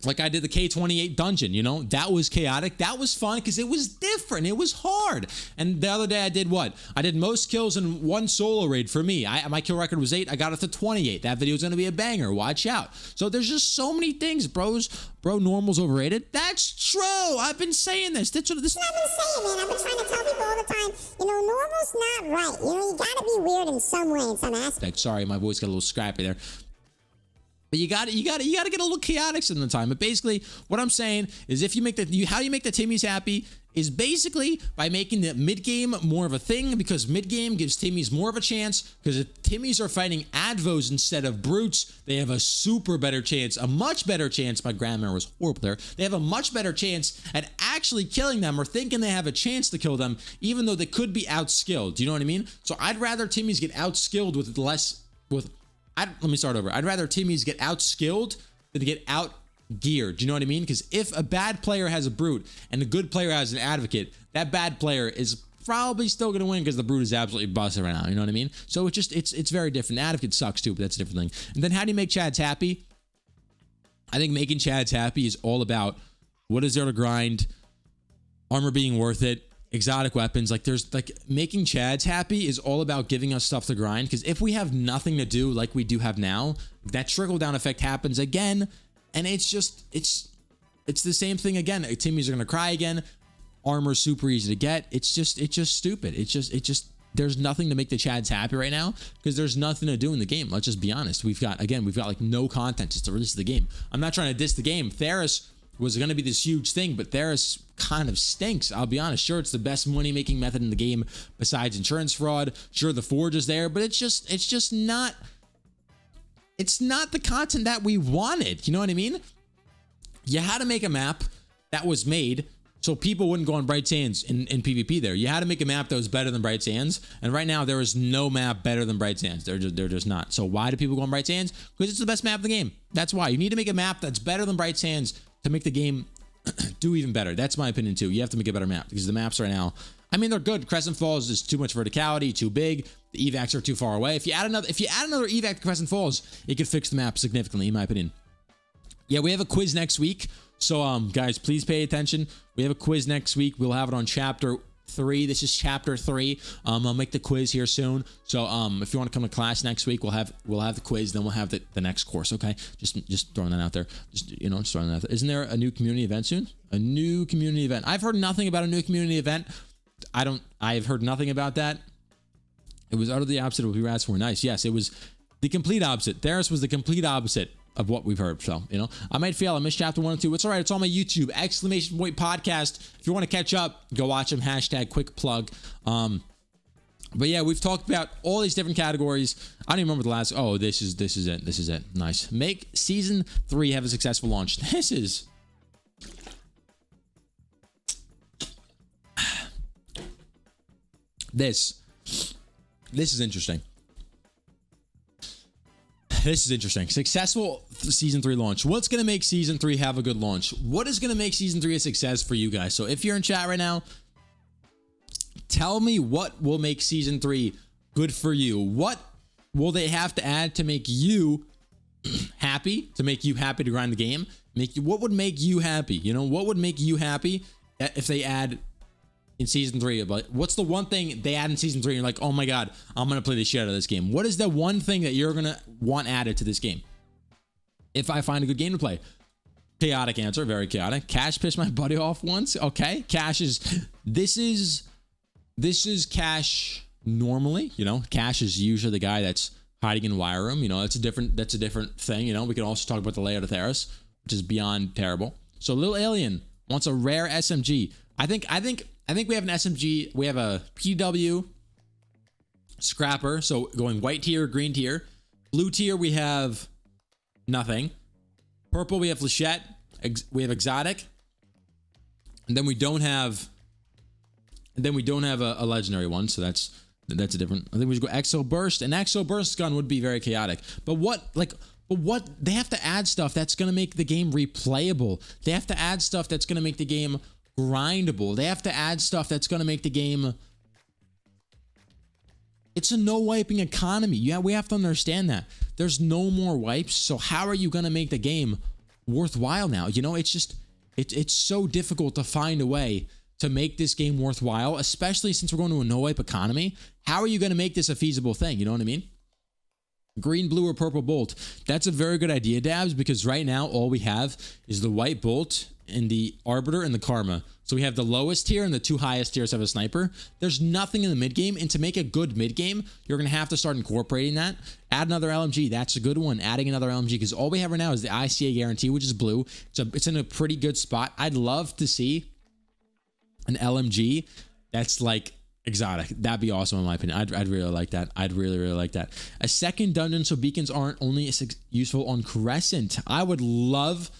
Like I did the K28 dungeon, you know, that was chaotic. That was fun because it was different. It was hard. And the other day I did what? I did most kills in one solo raid for me. My kill record was 8. I got it to 28. That video is going to be a banger. Watch out. So there's just so many things, bros. Bro, normal's overrated. That's true. I've been saying this. That's what this. I've been saying, man. I've been trying to tell people all the time, you know, normal's not right. You know, you gotta be weird in some way, in some aspect. Sorry, my voice got a little scrappy there. But you got to get a little chaotic some of the time. But basically, what I'm saying is, if you make how you make the Timmies happy is basically by making the mid game more of a thing, because mid game gives Timmies more of a chance. Because if Timmies are fighting advos instead of brutes, they have a super better chance, a much better chance. My grandma was horrible there. They have a much better chance at actually killing them, or thinking they have a chance to kill them, even though they could be outskilled. Do you know what I mean? So I'd rather Timmies get outskilled with less with. Let me start over. I'd rather Timmies get outskilled than to get outgeared. Do you know what I mean? Because if a bad player has a brute and a good player has an advocate, that bad player is probably still going to win because the brute is absolutely busted right now. You know what I mean? So it's very different. The advocate sucks too, but that's a different thing. And then how do you make Chads happy? I think making Chads happy is all about what is there to grind, armor being worth it, exotic weapons. Like there's like making Chads happy is all about giving us stuff to grind, because if we have nothing to do like we do have now, that trickle down effect happens again, and it's the same thing again. Timmies are gonna cry again. Armor's super easy to get. It's just stupid. It's just there's nothing to make the Chads happy right now, because there's nothing to do in the game. Let's just be honest. We've got like no content just to release the game. I'm not trying to diss the game. Theris was going to be this huge thing, but Theris kind of stinks. I'll be honest. Sure, it's the best money-making method in the game besides insurance fraud. Sure, the Forge is there, but it's just not. It's not the content that we wanted. You know what I mean? You had to make a map that was made so people wouldn't go on Bright Sands in PvP there. You had to make a map that was better than Bright Sands, and right now there is no map better than Bright Sands. They're just not. So why do people go on Bright Sands? Because it's the best map of the game. That's why. You need to make a map that's better than Bright Sands to make the game do even better. That's my opinion too. You have to make a better map, because the maps right now, I mean, they're good. Crescent Falls is too much verticality, too big. The evacs are too far away. If you add another evac to Crescent Falls, it could fix the map significantly, in my opinion. Yeah, we have a quiz next week. So, guys, please pay attention. We have a quiz next week. We'll have it on chapter 3. This is chapter 3. I'll make the quiz here soon. So, if you want to come to class next week, we'll have the quiz. Then we'll have the next course. Okay, just throwing that out there. Just throwing that out there. Isn't there a new community event soon? A new community event. I've heard nothing about a new community event. I've heard nothing about that. It was utterly the opposite of what we were asking for. Nice. Yes, it was the complete opposite. Theris was the complete opposite of what we've heard. So, I might fail. I missed chapter 1 and 2. It's all right. It's on my YouTube, ! Podcast. If you want to catch up, go watch them. # quick plug. But yeah, we've talked about all these different categories. I don't even remember the last. Oh, this is it. This is it. Nice. Make season 3 have a successful launch. This is interesting. This is interesting. Successful season 3 launch. What's going to make season 3 have a good launch? What is going to make season 3 a success for you guys? So if you're in chat right now, tell me what will make season 3 good for you. What will they have to add to make you happy, to grind the game? What would make you happy? What would make you happy if they add in season 3? But what's the one thing they add in season 3 and you're like, oh my god, I'm gonna play the shit out of this game? What is the one thing that you're gonna want added to this game if I find a good game to play? Chaotic answer. Very chaotic. Cash pissed my buddy off once. Okay, Cash is this is Cash normally. Cash is usually the guy that's hiding in Wire Room. That's a different thing. We can also talk about the layout of Theris, which is beyond terrible. So Lil Alien wants a rare SMG. I think we have an SMG. We have a PW Scrapper. So going white tier, green tier. Blue tier, we have nothing. Purple, we have Flechette. We have Exotic. And then we don't have a legendary one. So that's a different. I think we should go Exo Burst. An Exo Burst gun would be very chaotic. But what they have to add stuff that's going to make the game replayable. They have to add stuff that's going to make the game grindable. They have to add stuff that's going to make the game. It's a no wiping economy. Yeah, we have to understand that. There's no more wipes. So how are you going to make the game worthwhile now. You know, it's just it's so difficult to find a way to make this game worthwhile, especially since we're going to a no-wipe economy. How are you going to make this a feasible thing? You know what I mean? Green, blue, or purple bolt. That's a very good idea, Dabs, because right now all we have is the white bolt and the arbiter and the karma. So we have the lowest tier and the 2 highest tiers have a sniper. There's nothing in the mid game, and to make a good mid game, you're gonna have to start incorporating that. Add another LMG. That's a good one. Adding another LMG, because all we have right now is the ICA guarantee, which is blue. It's in a pretty good spot. I'd love to see an LMG that's like exotic. That'd be awesome in my opinion. I'd really like that. I'd really like that. A second dungeon so beacons aren't only useful on Crescent. I would love.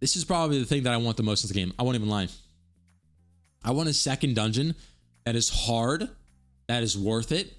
This is probably the thing that I want the most in the game. I won't even lie. I want a second dungeon that is hard, that is worth it,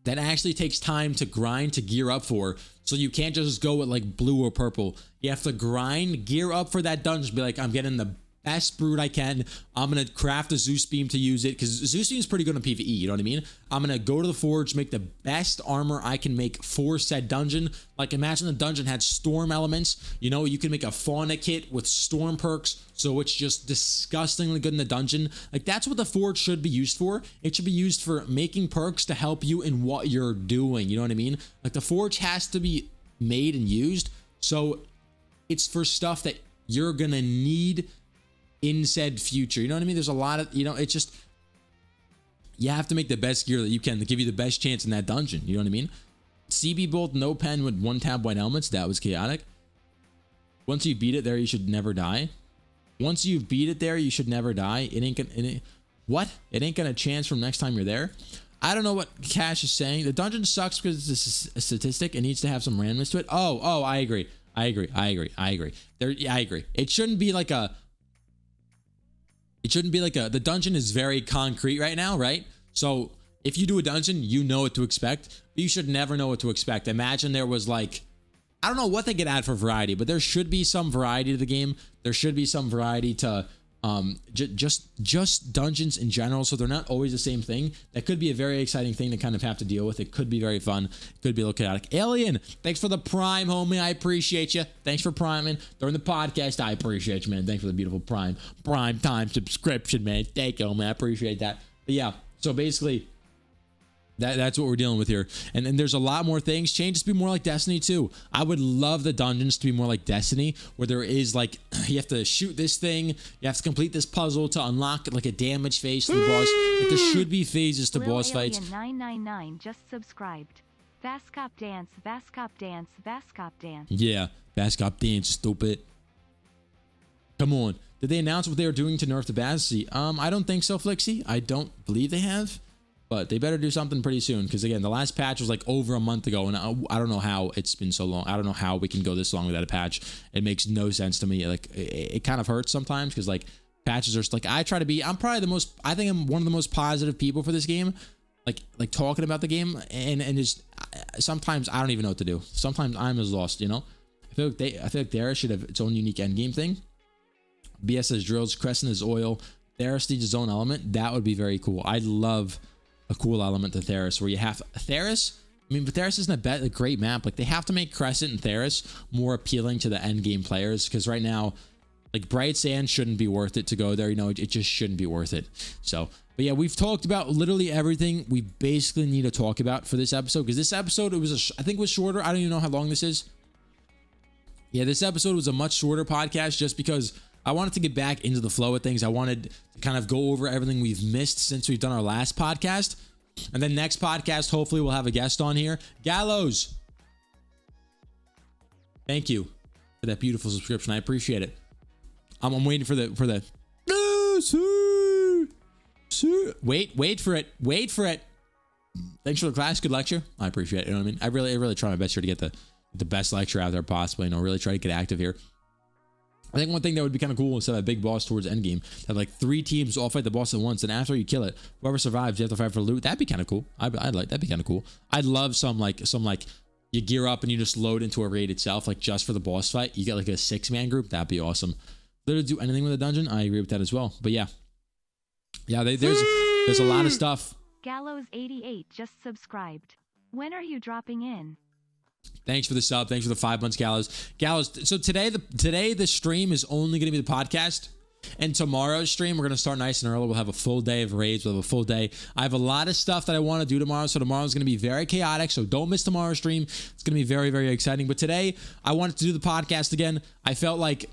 that actually takes time to grind, to gear up for. So you can't just go with like blue or purple. You have to grind, gear up for that dungeon. Be like, I'm getting the best brood I can. I'm going to craft a Zeus beam to use it, because Zeus beam is pretty good on PvE. You know what I mean? I'm going to go to the forge, make the best armor I can make for said dungeon. Like, imagine the dungeon had storm elements. You know, you can make a fauna kit with storm perks, so it's just disgustingly good in the dungeon. Like, that's what the forge should be used for. It should be used for making perks to help you in what you're doing. You know what I mean? Like, the forge has to be made and used, so it's for stuff that you're going to need in said future. You know what I mean? There's a lot of, you know, it's just, you have to make the best gear that you can to give you the best chance in that dungeon. You know what I mean? CB bolt, no pen with 1-tab white helmets. That was chaotic. Once you beat it there, you should never die. Once you beat it there, you should never die. It ain't gonna, what? It ain't gonna chance from next time you're there. I don't know what Cash is saying. The dungeon sucks because it's a statistic. It needs to have some randomness to it. Oh, I agree. I agree. Yeah, I agree. It shouldn't be like a, the dungeon is very concrete right now, right? So if you do a dungeon, you know what to expect, but you should never know what to expect. Imagine there was like, I don't know what they could add for variety, but there should be some variety to the game. There should be some variety to just dungeons in general, so they're not always the same thing. That could be a very exciting thing to kind of have to deal with. It could be very fun. It could be a little chaotic. Alien, thanks for the prime, homie. I appreciate you. Thanks for priming during the podcast. I appreciate you, man. Thanks for the beautiful prime time subscription, man. Thank you, homie. I appreciate that. But yeah, so basically, that's what we're dealing with here. And then there's a lot more things. Changes to be more like Destiny 2. I would love the dungeons to be more like Destiny, where there is like, you have to shoot this thing, you have to complete this puzzle to unlock like a damage phase to the boss. Like, there should be phases to boss fights. 999 just subscribed. Vascop dance, Vascop dance, Vascop dance. Yeah, Vascop dance, stupid. Come on. Did they announce what they are doing to nerf the Bazzi? I don't think so, Flixie. I don't believe they have. But they better do something pretty soon, because again, the last patch was like over a month ago, and I don't know how it's been so long. I don't know how we can go this long without a patch. It makes no sense to me. Like, it kind of hurts sometimes, because like patches are just like, I'm probably the most, I think I'm one of the most positive people for this game. Like talking about the game, and just sometimes I don't even know what to do. Sometimes I'm as lost, you know. I feel like Darius should have its own unique end game thing. BS has drills, Crescent is oil, Darius needs his own element. That would be very cool. I'd love a cool element to Theris, where you have Theris. I mean, but Theris isn't a great map. Like, they have to make Crescent and Theris more appealing to the end game players, because right now, like, Bright Sand shouldn't be worth it to go there. You know, it just shouldn't be worth it. So, but yeah, we've talked about literally everything we basically need to talk about for this episode, because this episode, I think it was shorter. I don't even know how long this is. Yeah, this episode was a much shorter podcast, just because I wanted to get back into the flow of things. I wanted to kind of go over everything we've missed since we've done our last podcast. And then next podcast, hopefully we'll have a guest on here. Gallows, thank you for that beautiful subscription. I appreciate it. I'm waiting for the wait for it. Wait for it. Thanks for the class. Good lecture. I appreciate it. You know what I mean? I really try my best here to get the best lecture out there possibly. You know, really try to get active here. I think one thing that would be kind of cool is to have a big boss towards endgame. Have like 3 teams all fight the boss at once, and after you kill it, whoever survives, you have to fight for loot. That'd be kind of cool. I'd like that'd be kind of cool. I'd love some like you gear up and you just load into a raid itself, like just for the boss fight. You get like a 6-man group. That'd be awesome. Literally do anything with a dungeon. I agree with that as well. But yeah, there's a lot of stuff. Gallows 88 just subscribed. When are you dropping in? Thanks for the sub. Thanks for the 5 months, Gallows. Gallows, so today the stream is only going to be the podcast. And tomorrow's stream, we're going to start nice and early. We'll have a full day of raids. We'll have a full day. I have a lot of stuff that I want to do tomorrow. So tomorrow's going to be very chaotic. So don't miss tomorrow's stream. It's going to be very, very exciting. But today, I wanted to do the podcast again. I felt like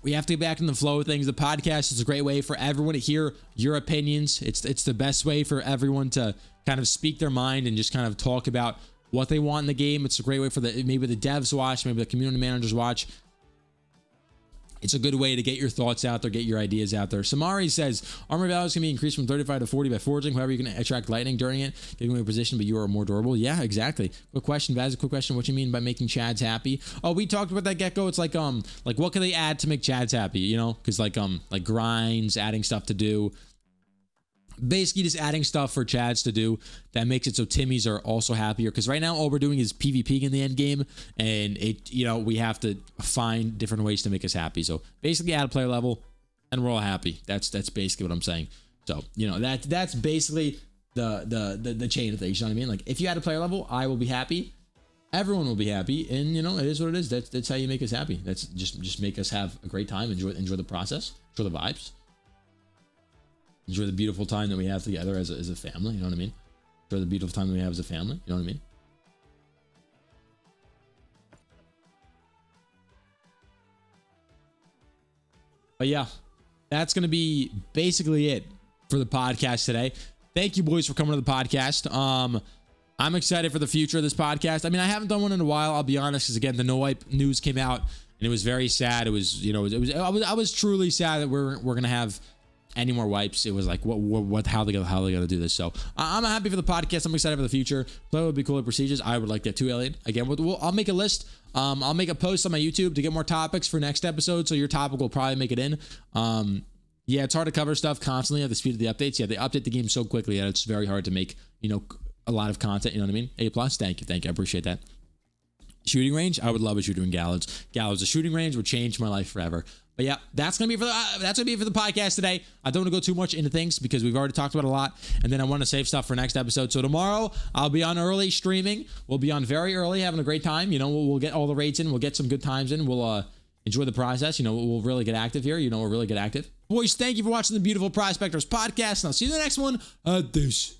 we have to get back in the flow of things. The podcast is a great way for everyone to hear your opinions. It's the best way for everyone to kind of speak their mind and just kind of talk about what they want in the game. It's a great way for maybe the devs watch, maybe the community managers watch. It's a good way to get your thoughts out there, get your ideas out there. Samari says, armor values can be increased from 35 to 40 by forging. However, you can attract lightning during it, giving away a position, but you are more durable. Yeah, exactly. Quick question, Vaz, a quick question. What do you mean by making Chads happy? Oh, we talked about that get-go. It's like what can they add to make Chads happy, you know? Because like grinds, adding stuff to do. Basically just adding stuff for Chads to do that makes it so Timmies are also happier, because right now all we're doing is PvPing in the end game, and we have to find different ways to make us happy. So basically add a player level and we're all happy. That's basically what I'm saying. So that's basically the chain of things, you know what I mean? Like if you add a player level, I will be happy, everyone will be happy, and it is what it is. That's how you make us happy. That's just make us have a great time, enjoy the process, enjoy the vibes. Enjoy the beautiful time that we have together as a family, you know what I mean? Enjoy the beautiful time that we have as a family, you know what I mean? But yeah, that's going to be basically it for the podcast today. Thank you, boys, for coming to the podcast. I'm excited for the future of this podcast. I mean, I haven't done one in a while, I'll be honest, because again, the no wipe news came out and it was very sad. It was, I was truly sad that we're going to have any more wipes. It was like, how are they gonna do this? So I'm happy for the podcast. I'm excited for the future. Play would be cooler procedures. I would like that too, Alien. Again, I'll make a list. I'll make a post on my YouTube to get more topics for next episode. So your topic will probably make it in. Yeah, it's hard to cover stuff constantly at the speed of the updates. Yeah, they update the game so quickly that it's very hard to make, a lot of content. You know what I mean? A+. Thank you. I appreciate that. Shooting range. I would love a shooting range. Gallows. The shooting range would change my life forever. But yeah, that's gonna be for the podcast today. I don't want to go too much into things because we've already talked about a lot, and then I want to save stuff for next episode. So tomorrow I'll be on early streaming. We'll be on very early, having a great time. We'll get all the raids in. We'll get some good times in. We'll enjoy the process. We'll really get active here. We'll really get active. Boys, thank you for watching the beautiful Prospectors podcast, and I'll see you in the next one. Deuce.